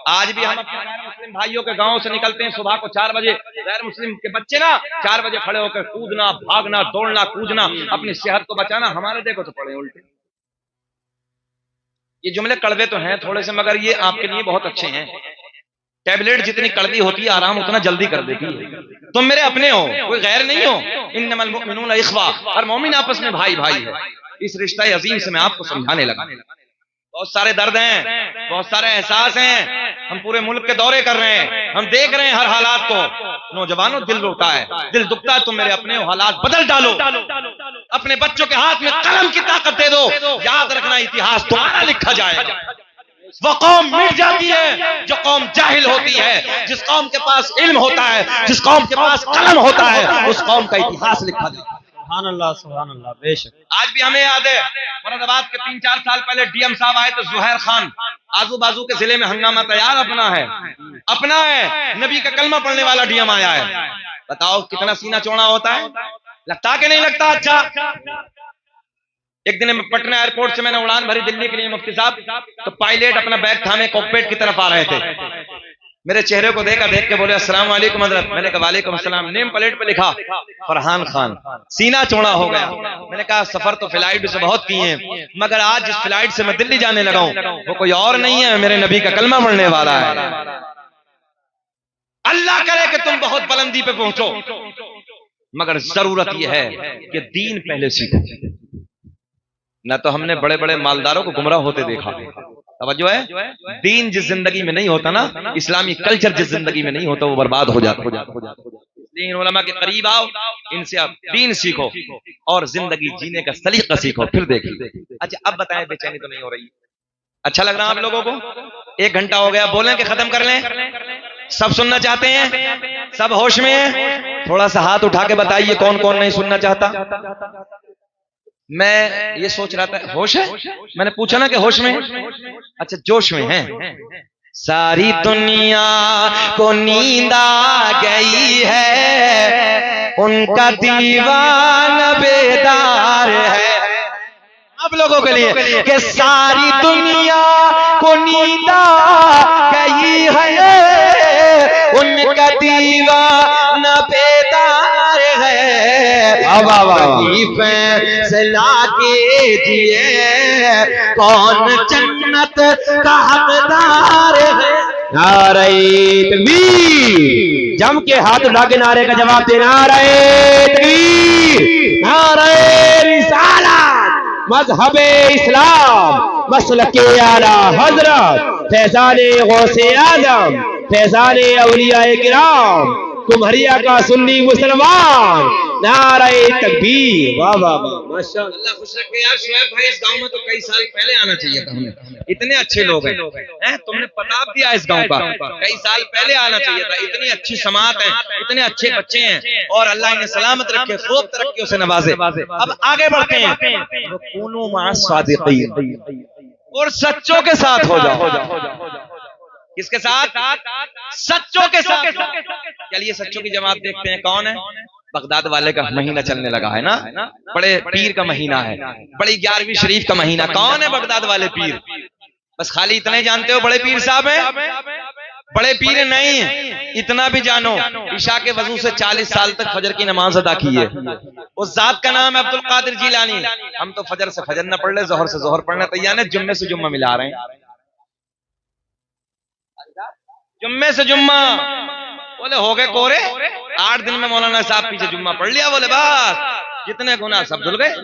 आज भी हम अपने गैर मुस्लिम भाइयों के गांव से निकलते हैं सुबह को 4 बजे। गैर मुस्लिम के बच्चे ना 4 बजे खड़े होकर कूदना, भागना, दौड़ना, कूदना, अपनी सेहत को बचाना। हमारे देखो तो पड़े उल्टे। ये जुमले कड़वे तो हैं थोड़े से, मगर ये आपके लिए बहुत अच्छे हैं। टैबलेट जितनी कड़वी होती है, आराम उतना जल्दी कर देती है। तुम मेरे अपने हो, कोई गैर नहीं हो। इन्नमल मुमिनून इख्वा, और मोमिन आपस में भाई भाई है। इस रिश्ता अजीम से मैं आपको समझाने लगा। बहुत सारे दर्द हैं, बहुत सारे एहसास हैं। हम पूरे मुल्क के दौरे कर रहे हैं, हम देख रहे हैं हर हालात को। नौजवानों दिल रोता है, दिल दुखता है। तुम मेरे अपने हो, हालात बदल डालो। अपने बच्चों के हाथ में कलम की ताकत दे दो। याद रखना, इतिहास तुम्हारा लिखा जाएगा। वो कौम मिट जाती है जो कौम जाहिल होती है। जिस कौम के पास इल्म होता है, जिस कौम के पास कलम होता है, उस कौम का इतिहास लिखा जाता है। सुभान अल्लाह, सुभान अल्लाह, बेशक। आज भी हमें याद है, मुरादाबाद के 3-4 साल पहले डीएम साहब आए तो जुहैर खान, आजू बाजू के जिले में हंगामा तैयार, अपना है, नबी का कलमा पढ़ने वाला डीएम आया है। बताओ कितना सीना चौड़ा होता है, लगता कि नहीं लगता? अच्छा, एक दिन पटना एयरपोर्ट से मैंने उड़ान भरी दिल्ली के लिए मुफ्ती साहब, तो पायलट अपना बैग थामे कॉकपिट की तरफ आ रहे थे। मेरे चेहरे को देखा, देख के बोले अस्सलाम वालेकुम हज़रत। मैंने कहा वालेकुम अस्सलाम। नेम प्लेट पे लिखा फरहान खान। सीना चौड़ा हो गया। मैंने कहा सफर तो फ्लाइट से बहुत किए हैं, मगर आज जिस फ्लाइट से मैं दिल्ली जाने लगा हूं वो कोई और नहीं है, मेरे नबी का कलमा पढ़ने वाला है। अल्लाह करे कि तुम बहुत बुलंदी पे पहुंचो, मगर जरूरत यह है कि दीन पहले सीखो। न तो हमने बड़े बड़े मालदारों को गुमराह होते देखा, तवज्जो है। दीन जिस जिंदगी में नहीं होता ना, इस्लामी कल्चर जिस जिंदगी में नहीं होता, वो बर्बाद हो जाता। इसलिए इन उलमा के करीब आओ, इनसे आप दीन सीखो और जिंदगी जीने का सलीका सीखो, फिर देखिए। अच्छा अब बताएं, बेचैनी तो नहीं हो रही? अच्छा लग रहा है आप लोगों को? 1 घंटा हो गया, बोलें कि खत्म कर लें? सब सुनना चाहते हैं? सब होश में हैं? थोड़ा सा हाथ उठा के बताइए कौन कौन नहीं सुनना चाहता। मैं ये सोच रहा था, होश है? मैंने पूछा ना कि होश में? अच्छा जोश में हैं। सारी दुनिया को नींद आ गई है, उनका दीवाना बेदार है। आप लोगों के लिए कि सारी दुनिया को नींद आ गई है, उनका दीवाना बेदार है। फैसला कीजिए कौन जन्नत का हकदार है। नारे तकबीर, जम के हाथ उठा के नारे का जवाब देना। नारे तकबीर, नारे रिसालत, मजहबे इस्लाम, मसलके आला हजरत फैजाने गौसे आजम, फैजाने औलियाए किराम, कुम्हरिया का सुन्नी मुसलमान। नारे तकबीर, वाह वाह वाह, माशाअल्लाह। खुश रखे यार शुएब भाई, इस गांव में तो कई साल पहले आना चाहिए था हमें। इतने अच्छे लोग हैं, तुमने प्रताप दिया इस गांव का। कई साल पहले आना चाहिए था। इतनी अच्छी समात है, इतने अच्छे बच्चे हैं, और अल्लाह इन्हें सलामत रखे, खूब तरक्की से नवाजे। अब आगे बढ़ते हैं। वकूनू मअस सादिकीन, और सच्चों के साथ हो जाओ। किसके साथ? सच्चों के साथ। चलिए सच्चों की जमात देखते हैं कौन है। बगदाद वाले का महीना चलने लगा है ना, बड़े पीर का महीना है, बड़ी 11वीं शरीफ का महीना। कौन है बगदाद वाले पीर? बस खाली इतने जानते हो बड़े पीर साहब हैं? बड़े पीर नहीं, इतना भी जानो, ईशा के वजू से 40 साल तक फजर की नमाज अदा की है। उस जात का नाम है अब्दुल कादिर जीलानी। हम तो फजर से फजर न पढ़ ले, जोहर से जोहर पढ़ना तैयार है, जुम्मे से जुम्मा मिला रहे हैं। जुम्मे से जुम्मा बोले हो गए कोरे, 8 दिन में मौलाना साहब पीछे जुम्मा पढ़ लिया। बोले बस जितने गुनाह सब धुल गए।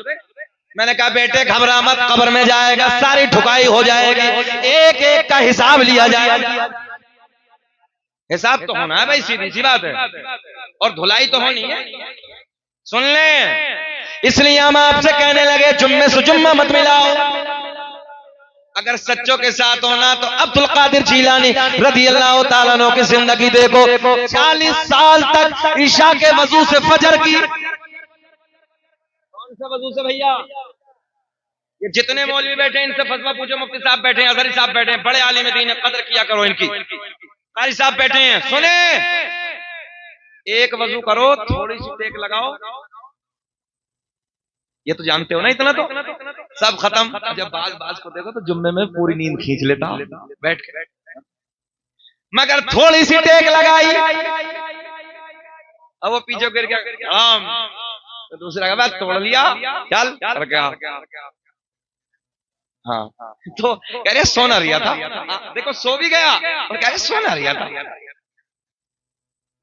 मैंने कहा बेटे घबरा मत, कब्र में जाएगा सारी ठुकाई हो जाएगी, एक एक का हिसाब लिया जाएगा। हिसाब तो होना है भाई, सीधी सी बात है, और धुलाई तो होनी है। सुन ले, इसलिए हम आपसे कहने लगे जुम्मे से जुम्मा मत मिलाओ। अगर सच्चों के साथ होना तो अब्दुल कादिर जीलानी रज़ी अल्लाह ताला अन्हु की जिंदगी देखो। 40 साल तक ईशा के वजू से फजर की। कौन सा वजू से भैया? ये जितने मौलवी बैठे हैं इनसे फतवा पूछो, मुफ्ती साहब बैठे हैं, अजहरी साहब बैठे हैं, बड़े आलिम दीन है, कदर किया करो इनकी। कारी साहब बैठे हैं, सुने, एक वजू करो, थोड़ी सी टेक लगाओ, ये तो जानते हो ना, इतना तो सब खत्म। जब बाज को देखो तो जुम्मे में पूरी नींद खींच लेता बैठ के, मगर थोड़ी सी टेक लगाई, अब वो पीछे गिर गया, तो दूसरा का बात तोड़ लिया, चल क्या। हाँ, तो कह रहे सोना रिया था, देखो सो भी गया और कह रहे सोना रिया था।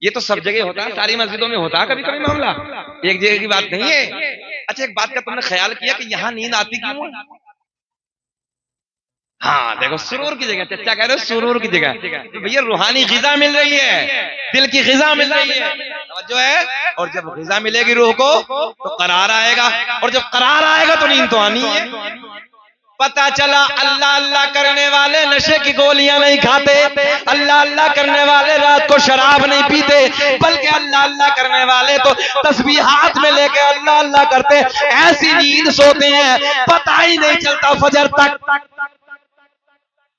ये तो सब जगह होता है, सारी मस्जिदों में होता है कभी कभी मामला, एक जगह की बात नहीं है। अच्छा एक बात का तुमने ख्याल किया कि यहाँ नींद आती क्यों है? हाँ देखो सुरूर की जगह, चचा कह रहे हो सुरूर की जगह, तो भैया रूहानी ग़िज़ा मिल रही है, दिल की ग़िज़ा मिल रही है, जो है। और जब ग़िज़ा मिलेगी रूह को तो करार आएगा, और जब करार आएगा तो नींद तो आनी है। पता चला अल्लाह अल्लाह करने वाले नशे की गोलियां नहीं खाते, अल्लाह अल्लाह करने वाले रात को शराब नहीं पीते, बल्कि अल्लाह अल्लाह करने वाले तो तस्बीह हाथ में लेके अल्लाह अल्लाह करते, ऐसी नींद सोते हैं पता ही नहीं चलता फजर तक।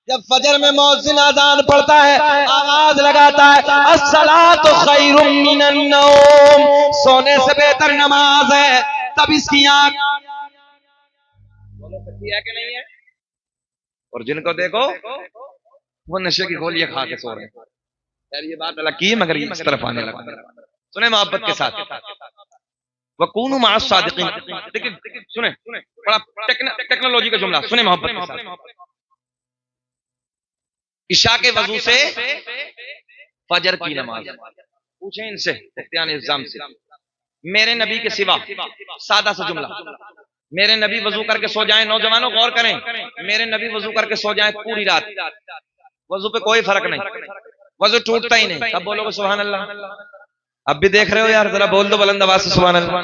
जब फजर में मुअज्जिन अज़ान पढ़ता है, आवाज लगाता है अस्सलातु खैरुम मिनन नौम, सोने से बेहतर नमाज है, तब इसकी आंख है कि नहीं है। और जिनको देखो वो नशे की गोलियां खा के सो रहे हैं। यार ये बात अलग की है, मगर इस तरफ आने लगा। सुने मोहब्बत के साथ, वकूनू मअस सादिकीन। देखिए सुने, बड़ा टेक्नोलॉजी का जुमला, सुने मोहब्बत के साथ। इशा के वजू से फजर की नमाज, पूछें इनसे इख्तियार इल्जाम से, मेरे नबी के सिवा, सादा सा जुमला, मेरे नबी वजू करके सो जाएं, नौजवानों गौर करें, मेरे नबी वजू करके सो जाएं पूरी रात, वजू पे कोई फर्क नहीं, वजू टूटता ही नहीं। तब बोलोगे सुभान अल्लाह? अब भी देख रहे हो यार, जरा बोल दो बुलंद आवाज से सुभान अल्लाह।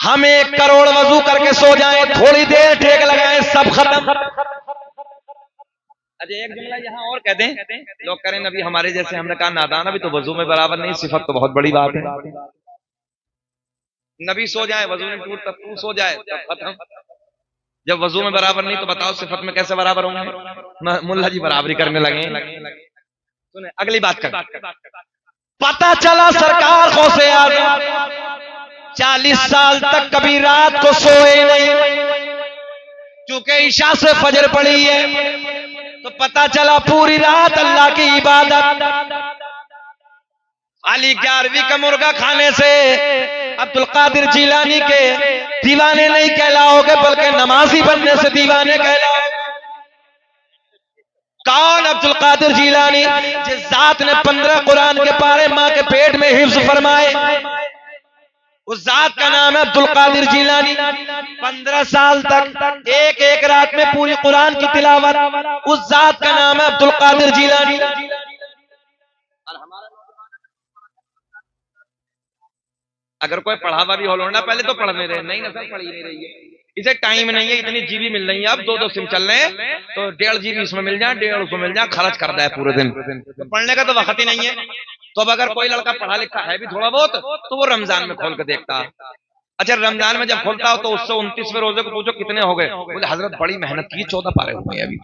हम 1 करोड़ वजू करके सो जाएं, थोड़ी देर ठेक लगाएं, सब खत्म। अच्छा एक जुमला यहाँ और कह दें, लोग करें नबी हमारे जैसे, हमने कहा नादान, अभी तो वजू में बराबर नहीं, सिफत तो बहुत बड़ी बात है। नबी सो जाए वजू में टूट, तब तू सो जाए तब खत्म। जब वजू में बराबर नहीं तो बताओ सिफत में कैसे बराबर होंगे? मुल्ला जी बराबरी करने लगे। सुने अगली बात कर। पता चला सरकार गौसे आज़म 40 साल तक कभी रात को सोए नहीं, चूंकि ईशा से फजर पड़ी है तो पता चला पूरी रात अल्लाह की इबादत। खाली 11वीं का मुर्गा खाने से अब्दुल कादिर जिलानी के दीवाने नहीं कहलाओगे, बल्कि नमाजी बनने से दीवाने कहलाओगे। कौन? अब्दुल कादिर जिलानी, जिस जात ने 15 कुरान के पारे मां के पेट में हिफ्ज फरमाए, उस जात का नाम है अब्दुल कादिर जिलानी। 15 साल तक एक रात में पूरी कुरान की तिलावत, उस जात का नाम है अब्दुल कादिर जिलानी। अगर कोई पढ़ावा भी हो लो ना, पहले तो पढ़ने रहे, नहीं ना सर पढ़ ही नहीं रही है, इसे टाइम नहीं है, इतनी जीबी मिल रही है, अब 2-2 सिम चल रहे हैं, तो 1.5 GB इसमें मिल जाए, 1.5 उसमें मिल जाए, खर्च करता है पूरे दिन, तो पढ़ने का तो वक्त ही नहीं है। तो अब अगर कोई लड़का पढ़ा लिखा है भी थोड़ा बहुत, तो वो रमजान में खोल के देखता है। अच्छा रमजान में जब खोलता हो तो उससे 29वें रोजे को पूछो कितने हो गए, बोले हजरत बड़ी मेहनत की, 14 पारे हुए अभी,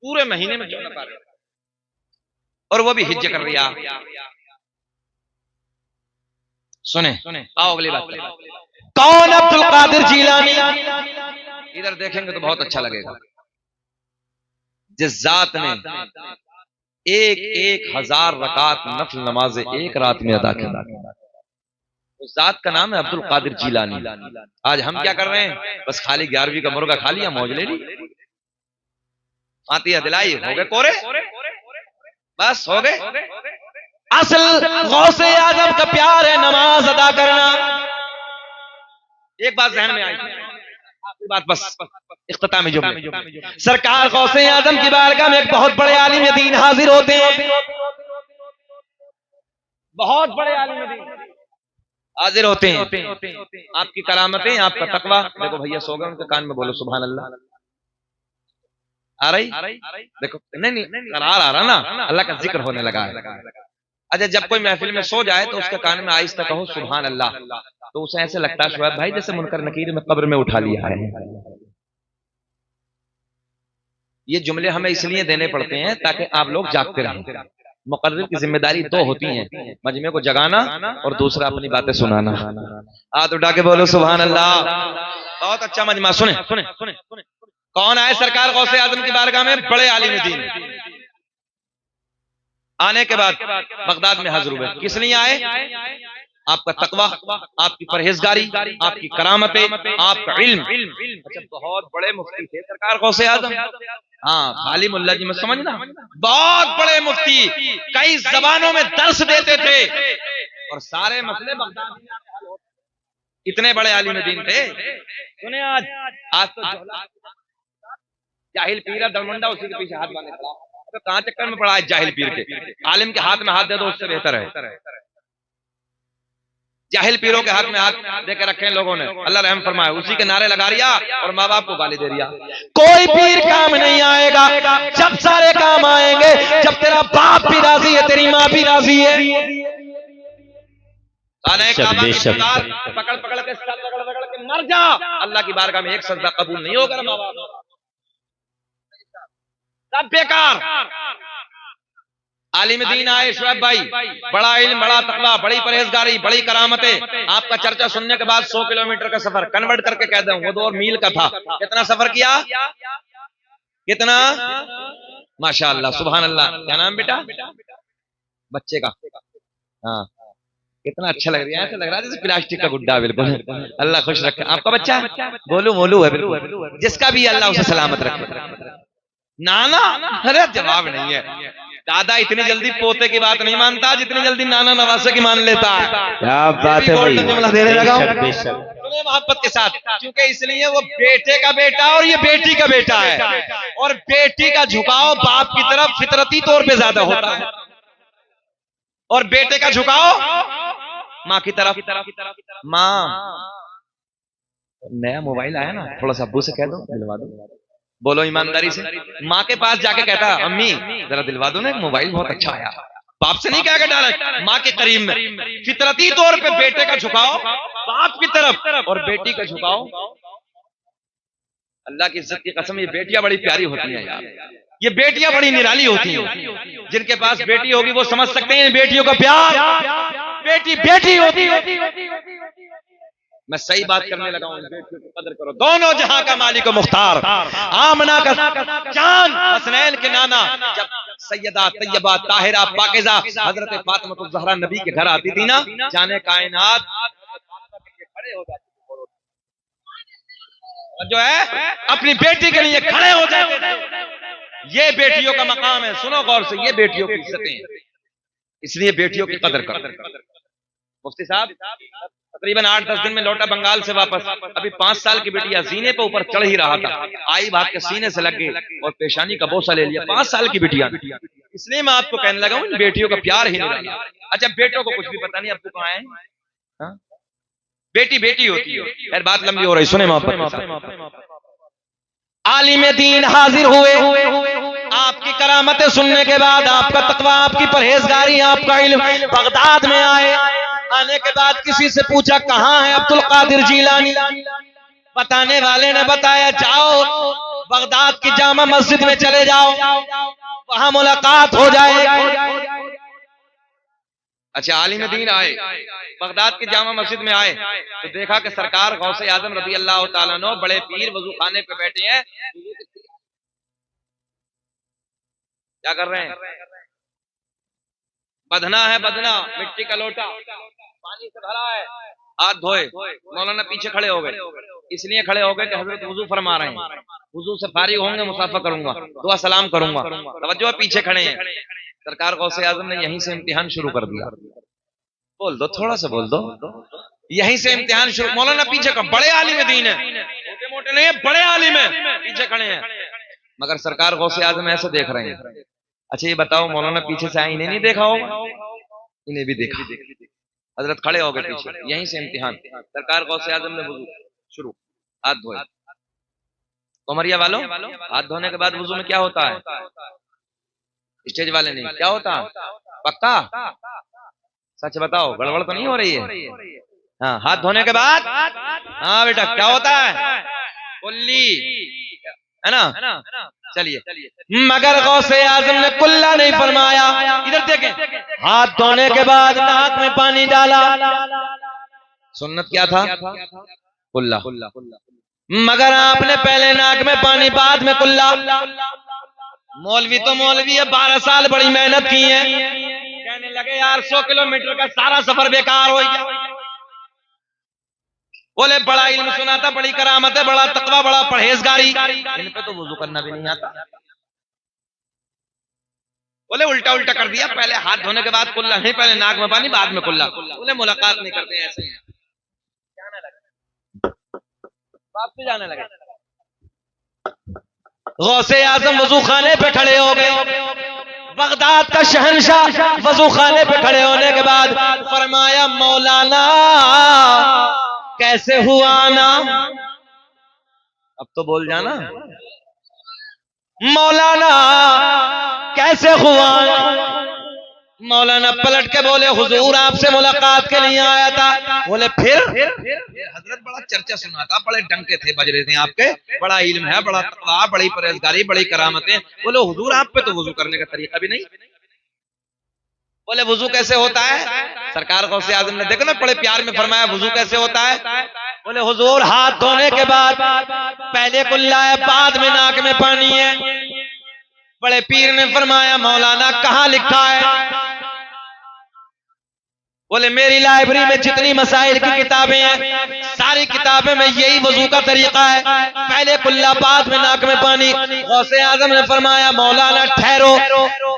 पूरे महीने में 14 पारे, और वो भी हिज्ज कर रिया। सुने आओ अगली बात। कौन? अब्दुल कादिर जिलानी। इधर देखेंगे तो बहुत अच्छा लगेगा। जिस जात ने 1,000 रकात नफल नमाजें एक रात में अदा की, उस जात का नाम है अब्दुल कादिर जिलानी। आज हम क्या कर रहे हैं? बस खाली 11वीं का मुर्गा खा लिया, मौज ले ली, फातिहा दिलाई, हो गए कोरे, बस हो गए। असल गौसे आजम का प्यार है नमाज अदा करना। एक बात ज़हन में आई, आखिरी बात बस इख्तितामी जुमले। सरकार गौसे आजम की बारगाह में एक बहुत बड़े आलिम दीन हाजिर होते हैं, बहुत बड़े आलिम दीन हाजिर होते हैं। आपकी करामतें, आपका तकवा, देखो भैया सो गए, उनके कान में बोलो सुभान अल्लाह। आ रही? देखो नहीं करार आ रहा ना, अल्लाह का जिक्र होने लगा है। अच्छा जब कोई महफिल में सो जाए तो उसके कान में आहिस्ता कहो सुभान अल्लाह, तो उसे ऐसे लगता है शुएब भाई जैसे मुनकर नकीर में कब्र में उठा लिया है। ये जुमले हमें इसलिए देने पड़ते हैं ताकि आप लोग जागते रहें। मुकर्रिर की जिम्मेदारी 2 होती हैं, मजमे को जगाना और दूसरा अपनी बातें सुनाना। हाथ उठा के बोलो सुभान अल्लाह। बहुत अच्छा मजमा। सुने कौन आए सरकार गौसे आजम की बारगाह में? बड़े आलिम दीन। आने के बाद बगदाद में हाजिर हुए, किस लिए आए? आपका तकवा, आपकी परहेजगारी, आपकी करामतें, आपका इल्म। अच्छा बहुत बड़े मुफ्ती थे सरकार गौसे आजम। हाँ खाली मुल्ला जी में समझना, बहुत बड़े मुफ्ती, कई जबानों में दर्स देते थे और सारे मसले बगदाद में हल होते। इतने बड़े आलिम दीन थे। सुने आज तो जाहिल पीरा दरमंडा उसी के पीछे हाथ बांधे खड़ा, तो कहां चक्कर में पड़ा है जाहिल पीर के? आलिम के हाथ में हाथ दे दो, उससे बेहतर है। जाहिल पीरों के हाथ में हाथ देकर रखे लोगों ने, अल्लाह रहम फरमाए, उसी के नारे लगा रिया और माँ बाप को गाली दे रिया। कोई पीर काम नहीं आएगा, जब सारे काम आएंगे जब तेरा बाप भी राजी है, तेरी माँ भी राजी है। पकड़ पकड़ के सर रगड़ के मर जा, अल्लाह की बारगाह में एक सजदा कबूल नहीं होगा। माँ बाप सब बेकार। आलिम दीन आए शुएब भाई, बड़ा इल्म, बड़ा तकवा, बड़ी परहेजगारी, बड़ी करामतें। आपका चर्चा सुनने के बाद 100 किलोमीटर का सफर कन्वर्ट करके कह दूं, वो 2 मील का था। कितना सफर किया? कितना? माशाअल्लाह सुभान अल्लाह। क्या नाम बेटा? बच्चे का? हाँ कितना अच्छा लग रहा है, ऐसा लग रहा है जैसे प्लास्टिक का गुड्डा। बिल्कुल अल्लाह खुश रखे। आपका बच्चा बोलू मोलू है, बिल्कुल जिसका भी अल्लाह उसे सलामत रखे। नाना? अरे जवाब नहीं है। दादा इतनी जल्दी पोते की बात नहीं मानता जितनी जल्दी नाना नवासे की मान लेता है। क्या बात है भाई, जुमला देने लगा हूं। सुने मोहब्बत के साथ, क्योंकि इसलिए वो बेटे का बेटा और ये बेटी का बेटा है, और बेटी का झुकाव बाप की तरफ फितरती तौर पे ज्यादा होता है, और बेटे का झुकाव माँ की तरफ। माँ, नया मोबाइल आया ना, थोड़ा सा अब्बू से कह दो दिलवा दो। बोलो ईमानदारी से, माँ के पास जाके कहता अम्मी जरा दिलवा दो ना, एक मोबाइल बहुत अच्छा आया। बाप से नहीं कह के डायरेक्ट, माँ के करीब में। फितरती तौर पे बेटे का झुकाव बाप की तरफ और बेटी का झुकाव। अल्लाह की इज्जत की कसम, ये बेटियां बड़ी प्यारी होती हैं यार, ये बेटियां बड़ी निराली होती हैं। जिनके पास बेटी होगी वो समझ सकते हैं बेटियों का प्यार। बेटी बेटी होती है। मैं सही बात करने लगा हूं, बेटियों की कदर करो। दोनों जहां का मालिक मुख्तार, आमना का चांद, हसनैन के नाना, जब सैयदा तैयबा ताहिरा पाकिज़ा हजरत फातिमा ज़हरा नबी के घर आती थी ना, जाने कायनात खड़े हो जाते जो है अपनी बेटी के लिए खड़े हो जाते थे। ये बेटियों का मकाम है, सुनो गौर से, ये बेटियों की इज्जतें, इसलिए बेटियों की कदर करो। मुफ्ती साहब तकरीबन 8-10 दिन में लौटा बंगाल से वापस। अभी 5 साल की बेटिया सीने पे ऊपर चढ़ ही रहा था, आई भाग के सीने से लग गई और पेशानी का बोसा ले लिया। 5 साल की बेटिया, इसलिए मैं आपको कहने लगा हूं बेटियों का प्यार ही नहीं रहा। अच्छा, बेटों को कुछ भी पता नहीं अब तो कहाँ है, हाँ? बेटी बेटी होती है। यार बात लंबी हो रही, सुने मोहब्बत। आलिम दीन हाजिर हुए, आपकी करामतें सुनने के बाद, आपका तकवा, आपकी परहेजगारी, आपका इल्म, बगदाद में आए। आने के बाद किसी से पूछा कहाँ है अब्दुल कादिर जीलानी, बताने वाले ने बताया जाओ बगदाद की जामा मस्जिद में चले जाओ, वहां मुलाकात हो जाए। अच्छा, आलिम दीन आए, बगदाद की जामा मस्जिद में आए तो देखा कि सरकार गौसे आजम रज़ी अल्लाह ताला अन्हु बड़े पीर वजू खाने पे बैठे हैं। क्या कर रहे हैं? बदना है, बदना मिट्टी का लोटा पानी से भरा है, हाथ धोए। मौलाना पीछे खड़े हो गए, इसलिए खड़े हो गए कि हजरत वजू फरमा रहे हैं, वजू से फारिग होंगे, मुसाफा करूंगा, दुआ सलाम करूंगा। तवज्जो, पीछे खड़े हैं। सरकार गौसे आजम ने यहीं से इम्तिहान शुरू कर दिया। बोल दो, थोड़ा सा बोल दो, यहीं से इम्तिहान शुरू। मौलाना पीछे का बड़े आलिम दीन है, मोटे मोटे नहीं है, बड़े आलिम है, पीछे खड़े हैं, मगर सरकार गौसे आजम ऐसे देख रहे हैं। अच्छा ये बताओ, मौलाना पीछे से आए, इन्हें नहीं देखा होगा? इन्हें भी देखा। हजरत खड़े हो गए पीछे, यहीं से इम्तिहान। सरकार गौसे आजम ने वुजू शुरू, हाथ धोए। कमरिया वालों, हाथ धोने के बाद वुजू में क्या होता है? स्टेज वाले नहीं, क्या होता? पक्का सच बताओ, गड़बड़ तो नहीं हो रही है? हाँ, हाथ धोने के बाद, हाँ बेटा, क्या होता है? कुल्ली, है ना? चलिए, मगर गौसे आजम ने कुल्ला नहीं फरमाया। इधर देखें, हाथ धोने के बाद नाक में पानी डाला, सुन्नत क्या था? कुल्ला। मगर आपने पहले नाक में पानी, बाद में कुल्ला। मौलवी तो मौलवी है, 12 साल बड़ी मेहनत की है, कहने लगे यार 100 किलोमीटर का सारा सफर बेकार हो गया। बोले बड़ा इल्म सुना था, बड़ी करामत है, बड़ा तकवा, बड़ा परहेजगारी, इन पे तो वुजू करना भी नहीं आता। बोले उल्टा उल्टा कर दिया, पहले हाथ धोने के बाद कुल्ला नहीं, पहले नाक में पानी बाद में कुल्ला। बोले मुलाकात नहीं करते ऐसे, जाने लगे, बाप से जाने लगे। गौसे आजम वजू खाने पे खड़े हो गए, बगदाद का शहंशाह वजू खाने पे खड़े होने के बाद फरमाया मौलाना कैसे हुआ ना? अब तो बोल जाना, मौलाना कैसे हुआ? मौलाना पलट के बोले हुजूर आपसे मुलाकात के लिए आया था। बोले फिर हजरत बड़ा चर्चा सुना था, बड़े डंके थे बज रहे थे आपके, बड़ा इल्म है, बड़ा तकवा, बड़ी परहेजगारी, बड़ी करामतें। बोले हुजूर आप पे तो वुजू करने का तरीका भी नहीं। बोले वुजू कैसे होता है? सरकार गौसे आजम ने देखो ना बड़े प्यार में फरमाया वुजू कैसे होता है। बोले हुजूर हाथ धोने के बाद पहले कुल्ला है, बाद में नाक में पानी है। बड़े पीर ने फरमाया मौलाना कहाँ लिखा है? बोले मेरी लाइब्रेरी में जितनी मसाइल की किताबें हैं सारी किताबें में यही वजू का तरीका है, पहले कुल्ला बाद में नाक में पानी। गौसे आजम ने फरमाया मौलाना ठहरो,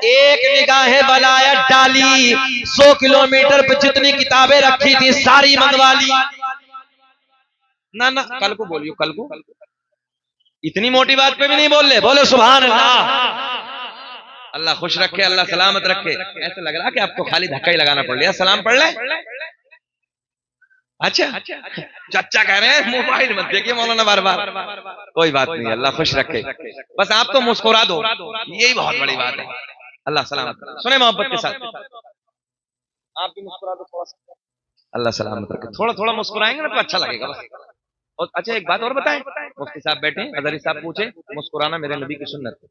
एक निगाहे वलायत डाली, 100 किलोमीटर पे जितनी किताबें रखी थी सारी मंगवा ली। ना ना, कल को बोलियो, कल को। इतनी मोटी बात पे भी नहीं बोल ले, बोले सुभान अल्लाह। अल्लाह खुश रखे, अल्लाह सलामत रखे। ऐसा लग रहा कि आपको खाली धक्का ही लगाना पड़ लिया, सलाम पढ़ ले। अच्छा, चाचा कह रहे हैं मोबाइल मत देखिए मौलाना बार बार। कोई बात नहीं, अल्लाह खुश रखे, बस आप तो मुस्कुरा दो, यही बहुत बड़ी बात है। अल्लाह सलामत। सुने मोहब्बत के साथ, आप भी मुस्कुरा दो थोड़ा सा। अल्लाह सलामत रखे, थोड़ा थोड़ा मुस्कुराएंगे ना तो अच्छा लगेगा बस। और अच्छा एक बात और बताएं, मुफ्ती साहब बैठे, हज़रत साहब पूछे, मुस्कुराना मेरे नबी की सुन्नत है।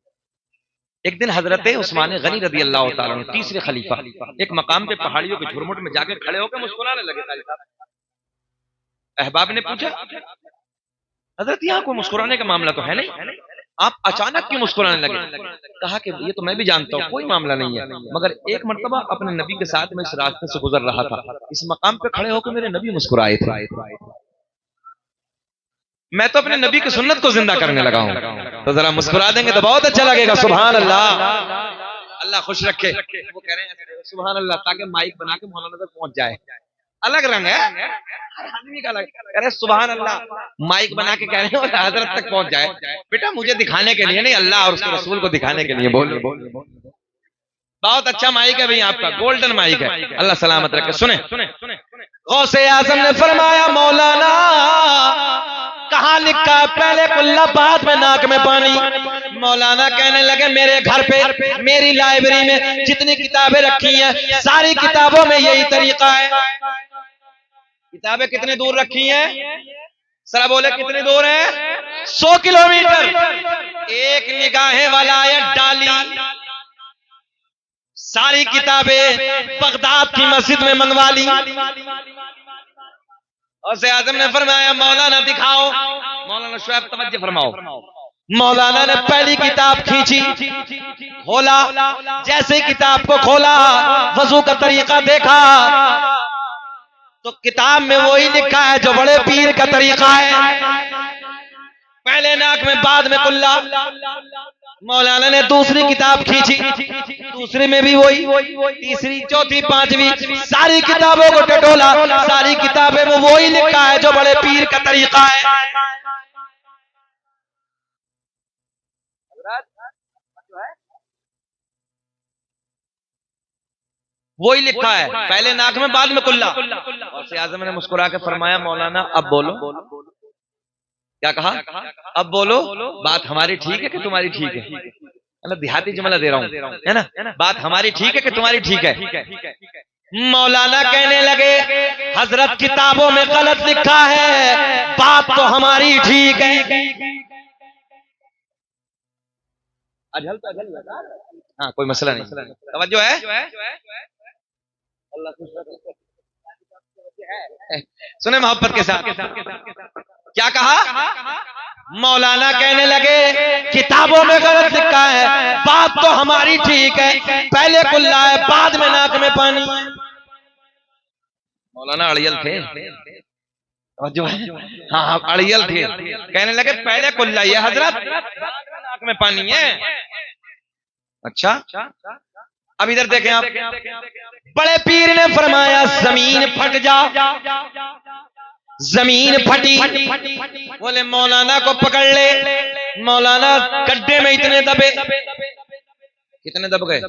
एक दिन हजरत उस्मान गनी रदी अल्लाह तआला अन्हु, तीसरे खलीफा, एक मकाम पे पहाड़ियों के झुरमुट में जाके खड़े होकर मुस्कुराने लगे। अहबाब ने पूछा, हजरत यहाँ कोई मुस्कुराने का मामला तो है नहीं, आप अचानक क्यों मुस्कुराने लगे? कहा कि ये तो मैं भी जानता हूँ, कोई मामला नहीं है, मगर एक मर्तबा अपने नबी के साथ मैं इस रास्ते से गुजर रहा था, इस मकाम पे खड़े होकर मेरे नबी मुस्कुराए थे, मैं तो अपने नबी की सुन्नत को जिंदा करने लगा हूँ, तो जरा मुस्कुरा देंगे तो बहुत अच्छा लगेगा। सुभान अल्लाह, अल्लाह खुश रखे। वो कह रहे हैं सुभान अल्लाह, ताकि माइक बना के मौलाना तक पहुंच जाए। अलग रंग है हर आदमी का, अलग। कह रहे सुभान अल्लाह, माइक बना के कह रहे हैं हजरत तक पहुंच जाए। बेटा मुझे दिखाने के लिए नहीं, अल्लाह और उसके रसूल को दिखाने के लिए बोल। बहुत अच्छा माइक है भाई आपका, गोल्डन माइक है, अल्लाह सलामत रखे। सुने, गौसे आजम ने फरमाया मौलाना कहाँ लिखा है पहले कुल्ला बाद में नाक में पानी। मौलाना कहने लगे मेरे घर पे, मेरी लाइब्रेरी में जितनी किताबें रखी हैं सारी किताबों में यही तरीका है। किताबें कितने दूर रखी हैं? सरा बोले कितने दूर है? 100 किलोमीटर। एक निगाहें वाला डाली सारी किताबें बगदाद की मस्जिद में मंगवा ली। और से आजम ने फरमाया मौलाना दिखाओ। मौलाना शुएब तवज्जो फरमाओ। मौलाना ने पहली किताब खींची, खोला, जैसे किताब को खोला वजू का तरीका देखा तो किताब में वही लिखा है जो बड़े पीर का तरीका है, पहले नाक में बाद में कुल्ला। मौलाना ने दूसरी किताब खींची, दूसरी में भी वही, तीसरी, चौथी, पांचवी, सारी किताबों को टटोला, सारी किताबें में वही लिखा है जो बड़े पीर का तरीका है। वही लिखा है, पहले नाक में बाद में कुल्ला। और से आजम ने मुस्कुरा के फरमाया मौलाना अब बोलो। क्या कहा? अब बोलो, बात हमारी ठीक है कि तुम्हारी ठीक है? मतलब देहाती जुमला दे रहा हूं, है ना? बात हमारी ठीक है कि तुम्हारी ठीक है? मौलाना कहने लगे हजरत किताबों में गलत लिखा है, बात तो हमारी ठीक है। अजल तो अजल, हाँ कोई मसला नहीं, तवज्जो है। सुने मोहब्बत के साथ, क्या कहा? मौलाना कहने लगे किताबों में गलत लिखा है, बात तो हमारी ठीक है, पहले कुल्ला है बाद में नाक में पानी। मौलाना अड़ियल थे, जो है हाँ अड़ियल थे, कहने लगे पहले कुल्ला है हजरत, नाक में पानी है। अच्छा अब इधर देखें आप, बड़े पीर ने फरमाया जमीन फट जा। जमीन फटी, बोले मौलाना को पकड़ ले। मौलाना गड्ढे में इतने दबे, कितने दब गए?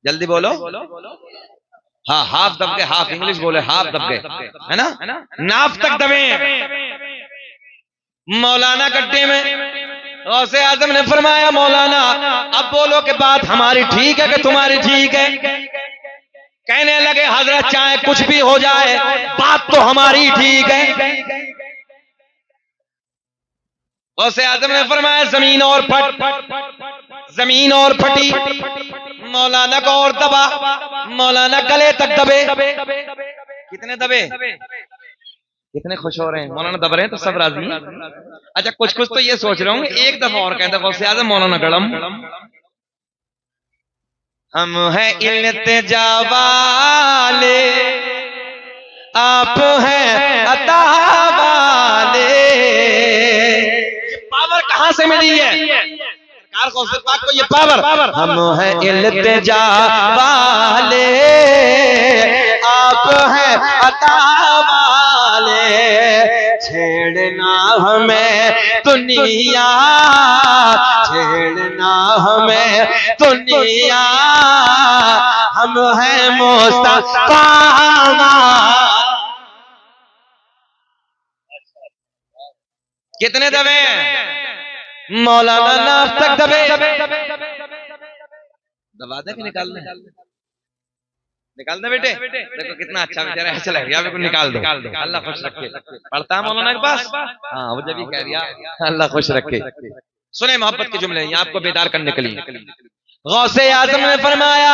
जल्दी बोलो। हाँ हाफ दब गए, हाफ इंग्लिश बोले, हाफ दब गए, है ना? नाफ तक दबे मौलाना गड्ढे में। गौसे आजम ने फरमाया मौलाना अब बोलो कि बात हमारी ठीक है कि तुम्हारी ठीक है? कहने लगे हजरत चाहे कुछ भी हो जाए, बात तो हमारी ठीक है। गौसे आजम ने फरमाया जमीन और फट, जमीन और फटी, मौलाना को और दबा, मौलाना गले तक दबे। कितने दबे? कितने खुश हो रहे हैं? मौलाना दब रहे हैं तो सब राजी हैं। अच्छा कुछ कुछ तो ये सोच रहा हूँ एक दफा और कहता गौसे आजम मौलाना गड़म, हम हैं इल्तिजा वाले, आप हैं अता वाले। ये पावर कहां से मिली है? सरकार गौसे पाक को ये पावर। हम हैं इल्तिजा वाले, आप हैं अता वाले, वाले, छेड़ना हमें दुनिया, छेड़ना हमें दुनिया, हम हैं मुस्तफा। कितने दबे मौलाना नाफ तक दबे, दबा दे कि निकाल दे? निकाल दे बेटे, देखो कितना अच्छा बेचारा ऐसा लग रहा है, बिल्कुल निकाल दो, अल्लाह खुश रखे। पढ़ता है मौलाना के पास, हाँ वो जब भी कह रिया अल्लाह खुश रखे। सुने मोहब्बत के जुमले यहाँ आपको बेदार करने के लिए। गौसे आजम ने फरमाया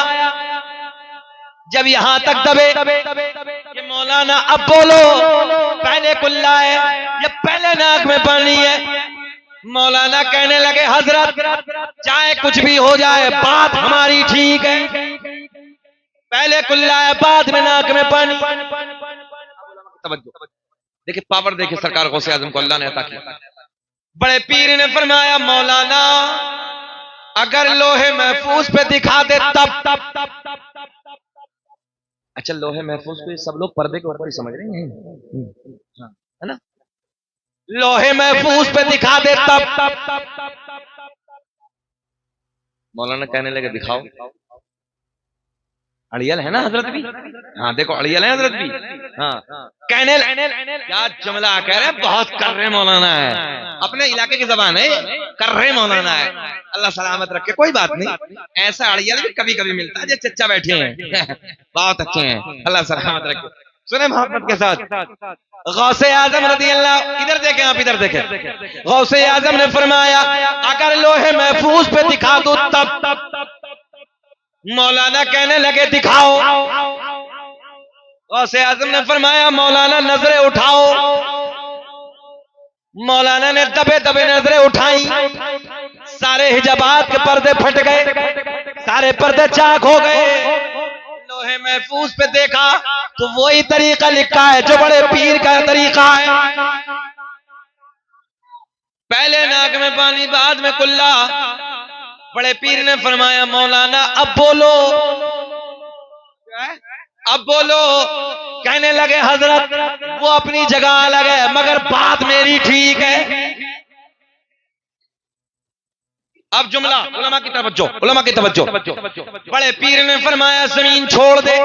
जब यहाँ तक दबे कि मौलाना अब बोलो, पहले कुल्ला है या पहले नाक में पानी है। मौलाना कहने लगे हजरत चाहे कुछ भी हो जाए बात हमारी ठीक है, पहले कुल्ला है बाद में नाक में पानी। देखिए पावर, देखिए सरकार गौसे आजम को अल्लाह ने अता किया। बड़े पीर ने फरमाया मौलाना अगर लोहे महफूज पे दिखा दे तब। अच्छा लोहे महफूज को सब लोग पर्दे के ऊपर ही समझ रहे हैं, है ना? लोहे महफूज पे दिखा दे तब। मौलाना कहने लगे दिखाओ। अड़ियल है ना हजरत भी, हाँ देखो अड़ियल है हजरत भी, हाँ कहने क्या जुमला कह रहे हैं, बहुत कर रहे मौलाना है, अपने इलाके की जबान है, कर रहे मौलाना है, अल्लाह सलामत रखे। कोई बात नहीं, ऐसा अड़ियल भी कभी कभी मिलता है जो चच्चा बैठे हैं बहुत अच्छे हैं, अल्लाह सलामत रखे। सुने मोहब्बत के साथ गौसे आजम रज़ी अल्लाह, इधर देखें आप, इधर देखें। गौसे आजम ने फरमाया अगर लोहे महफूज पे दिखा दो तब। मौलाना कहने लगे दिखाओ। गौसे आजम ने फरमाया मौलाना नजरें उठाओ। मौलाना ने दबे दबे नजरें उठाई, सारे हिजाबात के पर्दे फट गए, सारे पर्दे चाक हो गए। लोहे महफूज पे देखा तो वही तरीका लिखा है जो बड़े पीर का तरीका है, पहले नाक में पानी बाद में कुल्ला। बड़े पीर ने फरमाया मौलाना अब बोलो, अब बोलो। कहने लगे हजरत वो अपनी जगह अलग है मगर बात मेरी ठीक है। अब जुमला उलमा की तवज्जो, उलमा की तवज्जो। बड़े पीर ने फरमाया जमीन छोड़ दे।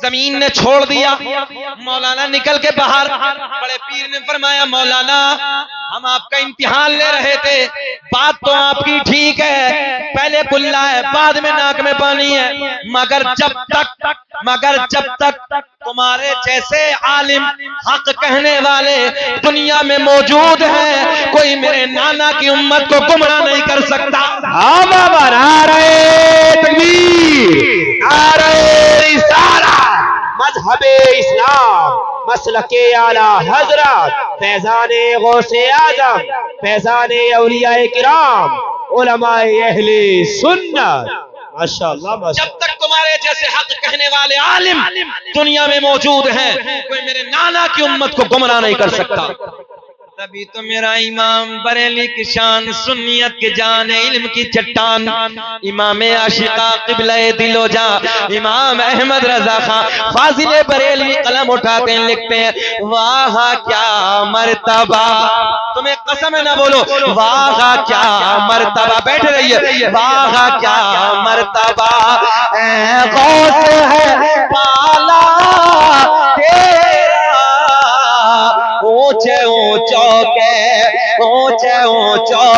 जमीन ने छोड़ दिया, मौलाना निकल के बाहर। बड़े पीर ने फरमाया मौलाना हम आपका इम्तिहान ले रहे थे, बात तो आपकी ठीक है, पहले कुल्ला है बाद में नाक में पानी है, मगर जब तक तुम्हारे जैसे आलिम हक कहने वाले दुनिया में मौजूद हैं, कोई मेरे नाना की उम्मत को गुमराह नहीं कर सकता। हाँ बाबा, नारे तकबीर, नारे रिसाला, मजहबे इस्लाम, मसलके आला हजरत, फैजाने गौसे आजम, फैजाने औलियाए किराम, उलमाए अहले सुन्नत। माशाअल्लाह, माशाअल्लाह। जब तक तुम्हारे जैसे हक कहने वाले आलिम दुनिया में मौजूद हैं, कोई मेरे नाना की उम्मत को गुमराह नहीं कर सकता। तभी तो मेरा इमाम बरेली की शान, सुन्नियत के जान, इल्म की चट्टान, इमाम आशिका क़िबले दिलो जा, इमाम अहमद रजा खां फाजिले बरेली कलम उठाते हैं, लिखते हैं वाह क्या मर्तबा। तुम्हें कसम है ना बोलो वाह क्या मर्तबा, बैठ रहिए, वाह क्या मर्तबा ऐ गौस है पाला ऊंचे ऊंचों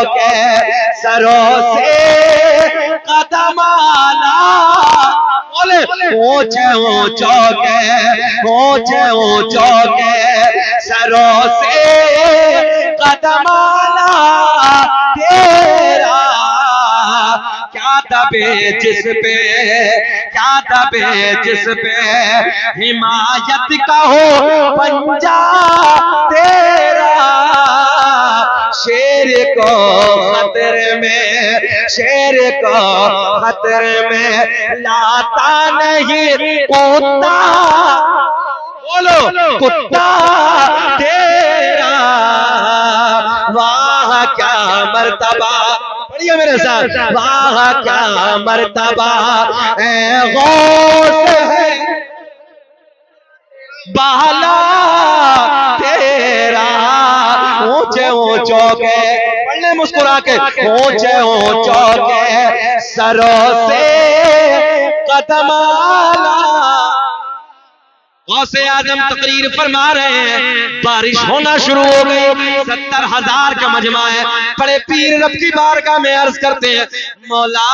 के सरों से कदम आला। बोले ऊंचे ऊंचों के सरों से कदम आला तेरा। क्या दबे जिस पे हिमायत का हो पंजा तेरा। शेर को खतरे में लाता नहीं कुत्ता। बोलो कुत्ता तेरा। वाह क्या मर्तबा, पढ़िए मेरे साथ, वाह क्या मर्तबा ऐ गौस है बाला तेरा ऊंचे ऊंचों के, पढ़ने मुस्कुरा के, ऊंचे ऊंचों के सरों से कदम आला। गौसे आजम तकरीर फरमा रहे हैं, बारिश होना शुरू हो गई। 70,000 का मजमा है। बड़े पीर रब की बारगाह में अर्ज करते हैं, मौला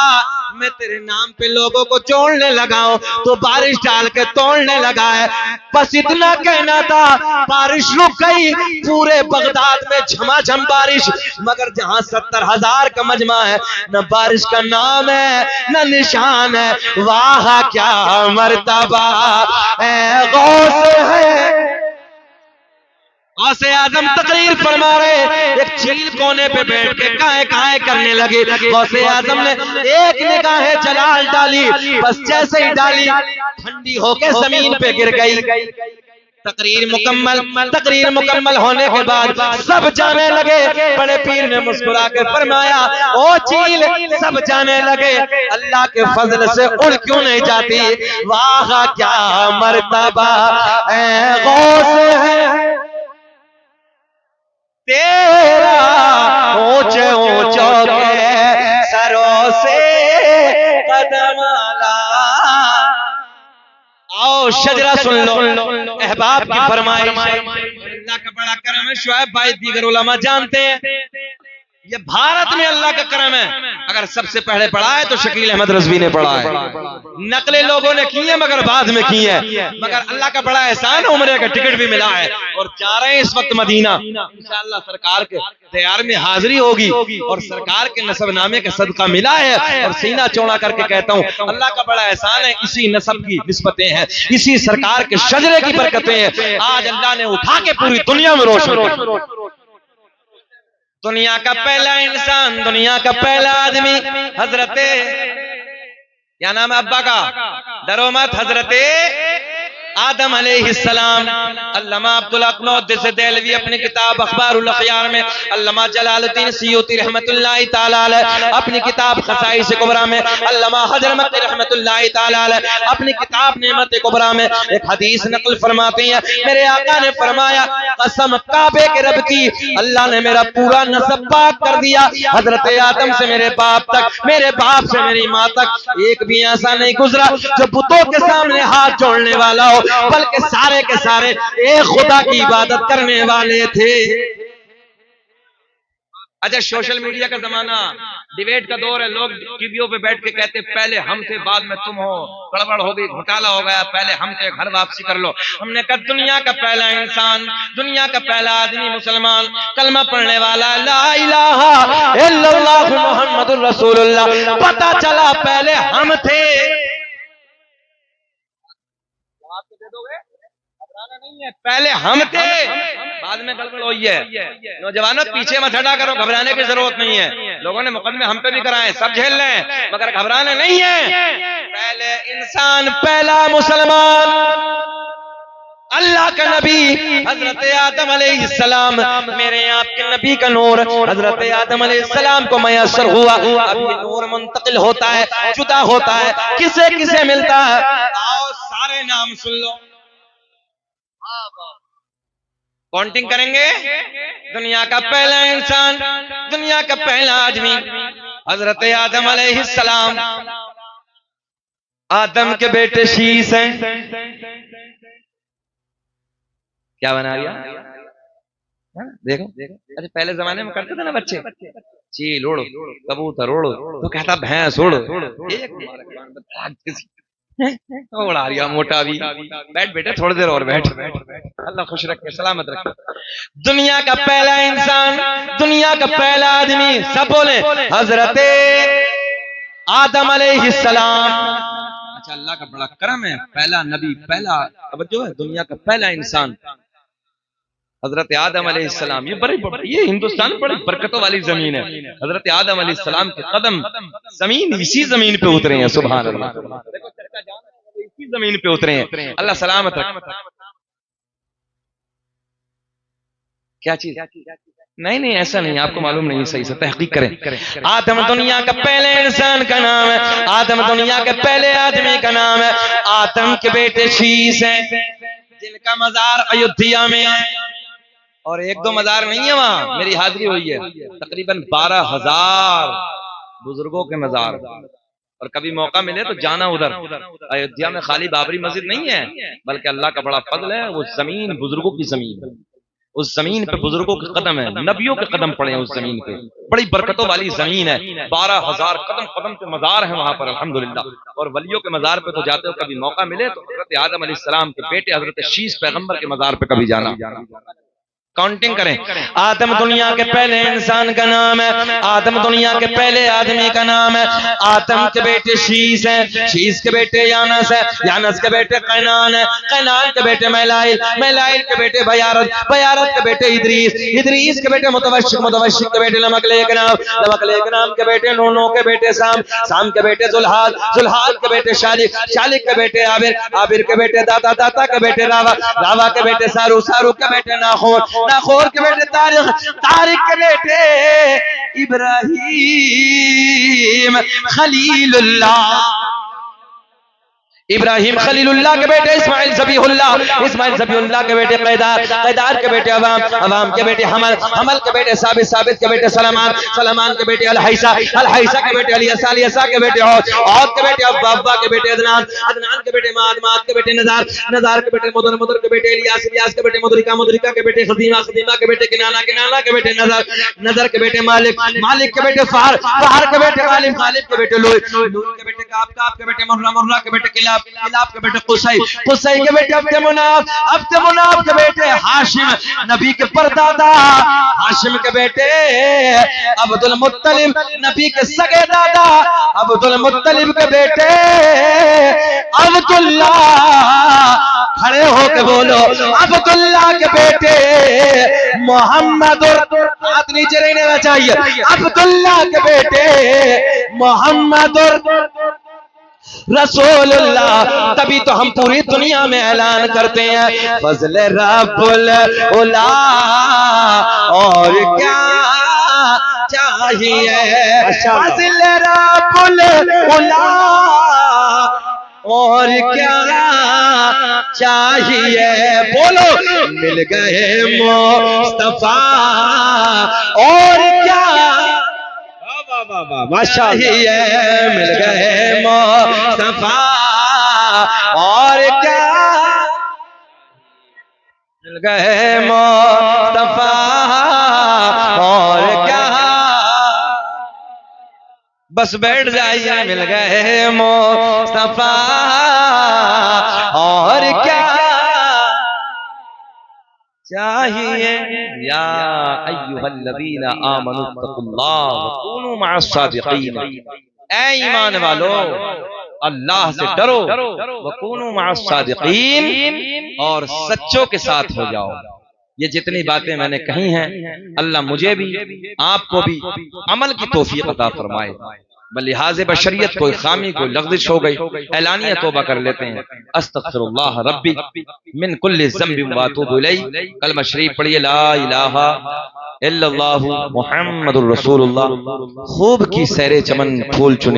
मैं तेरे नाम पे लोगों को जोड़ने लगा हूं, तो बारिश डाल के तोड़ने लगा है। बस इतना कहना था, बारिश रुक गई। पूरे बगदाद में झमाझम बारिश, मगर जहां 70,000 का मजमा है, न बारिश का नाम है न निशान है। वाह क्या मर्तबा है गौस है। गौसे आजम तकरीर फरमा रहे, एक चील कोने पे बैठ के काहे काहे करने लगे। गौसे आजम ने एक निगाह जलाल डाली, बस जैसे ही डाली ठंडी होके जमीन पे गिर गई। तकरीर मुकम्मल होने के बाद सब जाने लगे। बड़े पीर ने मुस्कुरा के फरमाया, ओ चील सब जाने लगे, अल्लाह के फजल से उड़ क्यों नहीं जाती। वाह क्या मर्तबा है गौस है तेरा, ऊंचे ऊंचों के सरों से कदम आला। आओ शजरा सुन लो, अहबाब की फरमाइश। अल्लाह का बड़ा करम है। शुएब भाई दीगर उलमा जानते हैं, ये भारत में अल्लाह का करम है। अगर सबसे पहले पढ़ा है तो शकील अहमद रज़वी ने पढ़ा है। नकले लोगों ने की है मगर बाद में की है। मगर अल्लाह का बड़ा एहसान है, उम्रे का टिकट भी मिला है और जा रहे हैं इस वक्त मदीना। इंशाअल्लाह सरकार के तैयार में हाजिरी होगी और सरकार के नसबनामे का सदका मिला है। और सीना चौड़ा करके कहता हूँ, अल्लाह का बड़ा एहसान है। इसी नसब की निस्बतें हैं, इसी सरकार के शजरे की बरकतें हैं। आज अल्लाह ने उठा के पूरी दुनिया में रोशन। दुनिया का पहला इंसान, दुनिया का पहला आदमी हजरते, क्या नाम है अब्बा का, डरो मत, हजरते आदम अलैहिस्सलाम। अल्लामा अब्दुल अक़नौद से देलवी अपनी किताब अख़बारुल अख़यार में, अल्लामा जलालुद्दीन सियूती रहमतुल्लाहि तआला अलैह अपनी किताब ख़साइस कुबरा में, अल्लामा हजरमती रहमतुल्लाहि तआला अलैह अपनी किताब नेमत कुबरा में एक हदीस नक़ल फरमाते हैं। मेरे आका ने फरमाया, कसम काबे के रब की, अल्लाह ने मेरा पूरा नसब पाक कर दिया। हजरत आदम से मेरे बाप तक, मेरे बाप से मेरी माँ तक, एक भी ऐसा नहीं गुजरा जो बुतों के सामने हाथ जोड़ने वाला हो, बल्कि सारे के सारे एक खुदा की इबादत करने वाले थे। अच्छा, सोशल मीडिया का जमाना, डिबेट का दौर है। लोग टीवियों पे बैठ के कहते पहले हम थे बाद में तुम हो, गड़बड़ हो गई, घोटाला हो गया, पहले हम थे, घर वापसी कर लो। हमने कहा दुनिया का पहला इंसान, दुनिया का पहला आदमी मुसलमान, कलमा पढ़ने वाला, ला इलाहा इल्लल्लाह मुहम्मदुर रसूलुल्लाह, पता चला पहले हम थे। नहीं है, पहले हम थे, बाद में गड़बड़ हुई है। नौजवानों पीछे मत हटा करो, घबराने की जरूरत नहीं है। लोगों ने मुकदमे हम पे भी कराए, सब झेल लें, मगर घबराना नहीं है। पहले इंसान, पहला मुसलमान, अल्लाह का नबी हजरत आदम अलैहिस्सलाम, मेरे आपके नबी का नूर हजरत आदम अलैहिस्सलाम को मयस्सर हुआ। अब ये नूर मुंतकिल होता है, जुदा होता है, किसे किसे मिलता है। आओ सारे नाम सुन लो, काउंटिंग करेंगे। दुनिया का पहला इंसान, दुनिया का पहला आदमी हजरत आदम अलैहिस्सलाम। आदम के बेटे शीश हैं। क्या बना दिया, देखो। अच्छा, पहले जमाने में करते थे ना बच्चे, चील उड़, कबूतर उड़, तो कहता भैंस उड़, उड़ा दिया मोटा भी। बैठ बेटे, थोड़ी देर और बैठ, अल्लाह खुश रखे, सलामत रखे। दुनिया का पहला इंसान, दुनिया का पहला आदमी, सब बोले हजरत आदम अलैहिस्सलाम। अच्छा, अल्लाह का बड़ा करम है, पहला नबी, पहला जो है दुनिया का पहला इंसान हजरत आदम अलैहिस्सलाम। ये हिंदुस्तान बड़ी बरकतों वाली जमीन है। हजरत आदम अलैहिस्सलाम के कदम जमीन, इसी जमीन पे उतरे हैं। सुभान अल्लाह, इसी जमीन पे उतरे हैं। अल्लाह सलामत रखे। क्या चीज? नहीं, ऐसा नहीं, आपको मालूम नहीं, सही से तहकीक करें। आदम दुनिया का पहले इंसान का नाम है, आदम दुनिया के पहले आदमी का नाम है। आदम के बेटे शीश हैं। जिनका मजार अयोध्या में है, और एक दो मजार नहीं है वहां, मेरी हाजिरी हुई है, तकरीबन 12,000 बुजुर्गों के मजार। और कभी मौका मिले तो जाना उधर। अयोध्या में खाली बाबरी मस्जिद नहीं है, बल्कि अल्लाह का बड़ा फजल है, वो जमीन बुजुर्गों की जमीन है। उस जमीन पे बुजुर्गों के कदम है, नबियों के कदम पड़े हैं उस जमीन पे, बड़ी बरकतों वाली जमीन है। 12,000 कदम कदम पे मजार है वहां पर अल्हम्दुलिल्लाह। और वलियों के मजार पे तो जाते हो, कभी मौका मिले तो हजरत आदम अलैहिस्सलाम के बेटे हजरत शीस पैगंबर के मजार पे कभी जाना। काउंटिंग करें, आदम दुनिया के पहले इंसान का नाम है, आदम दुनिया के पहले आदमी का नाम है। आदम के बेटे शीस है, शीस के बेटे यानस है, यानस के बेटे कैनान है, कैनान के बेटे मैलाइल, मैलाइल के बेटे बयारत, बयारत के बेटे इदरीस, इदरीस के बेटे मुतवश्शिक, मुतवश्शिक के बेटे लमकलेकनाम, लमकलेकनाम के बेटे नूनो के बेटे साम, साम के बेटे जुल्हाद, जुल्हाद के बेटे शालिक, शालिक के बेटे आबिर, आबिर के बेटे दाता, दाता के बेटे रावा, रावा के बेटे सारू, सारू के बेटे नाखोर, नाखोर के बेटे तारिक, तारिक के बेटे इब्राहीम खलीलुल्लाह, इब्राहिम खलीलुल्लाह के बेटे इस्माइल ज़बीहुल्लाह, इस्माइल ज़बीहुल्लाह के बेटे कैदार, कैदार के बेटे अवाम, अवाम के बेटे हमल, हमल के बेटे साबित, साबित के बेटे सलमान, सलमान के बेटे अलहैसा, अलहैसा के बेटे अलियसा, अलियसा के बेटे औद के बेटे अब्बा, अब्बा के बेटे अदनान, अदनान के बेटे माद, माद के बेटे नज़ार, नज़ार के बेटे मुदर, मुदर के बेटे इलियास, इलियास के बेटे मुदरिका, मुदरिका के बेटे खदीमा, खदीमा के बेटे किनाना, किनाना के बेटे नज़र, नज़र के बेटे मालिक, मालिक के बेटे फहर, फहर के बेटे गालिब, गालिब के बेटे लूई, लूई के बेटे काब, काब के बेटे मुर्रा, मुर्रा के बेटे किलाब, किलाब के बेटे कुसै, कुसै के बेटे अब्दे मुनाफ, अब्दे मुनाफ के बेटे हाशिम, नबी के परदादा, हाशिम के बेटे अब्दुल मुत्तलिब, नबी के सगे दादा, अब्दुल मुत्तलिब के बेटे अब्दुल्ला, खड़े होके बोलो, अब्दुल्ला के बेटे मोहम्मद, हाथ नीचे रहना चाहिए, अब्दुल्ला के बेटे मोहम्मद रसूलुल्लाह। तभी तो हम पूरी दुनिया में ऐलान करते हैं फजल रब्बुल उला, और क्या चाहिए, फजल रब्बुल उला, और क्या चाहिए, बोलो, मिल गए मुस्तफा, और क्या चाहिए, मिल गए मुस्तफा, और क्या मिल गए मुस्तफा, और क्या, बस बैठ जाइए, मिल गए मुस्तफा, और क्या चाहिए। या अय्युहल्लज़ीना आमनुत्तकुल्लाह व कूनू मअस्सादिक़ीन, ऐ ईमान वालो अल्लाह से डरो, व कूनू मअस्सादिक़ीन, और सच्चों के साथ हो जाओ। ये जितनी बातें मैंने कही हैं, अल्लाह मुझे भी आपको भी अमल की तौफीक अता फरमाए। बलिहाज़े बशरियत कोई खामी, कोई लग़ज़िश हो गई, ऐलानिया तौबा कर लेते हैं, अस्तग़फिरुल्लाह रब्बी मिन कुल्लि ज़ंबिन व अतूबु इलैह। कलमा शरीफ पढ़िए, ला इलाहा इल्लल्लाहु मुहम्मदुर रसूलुल्लाह। खूब की सैरे चमन फूल चुने।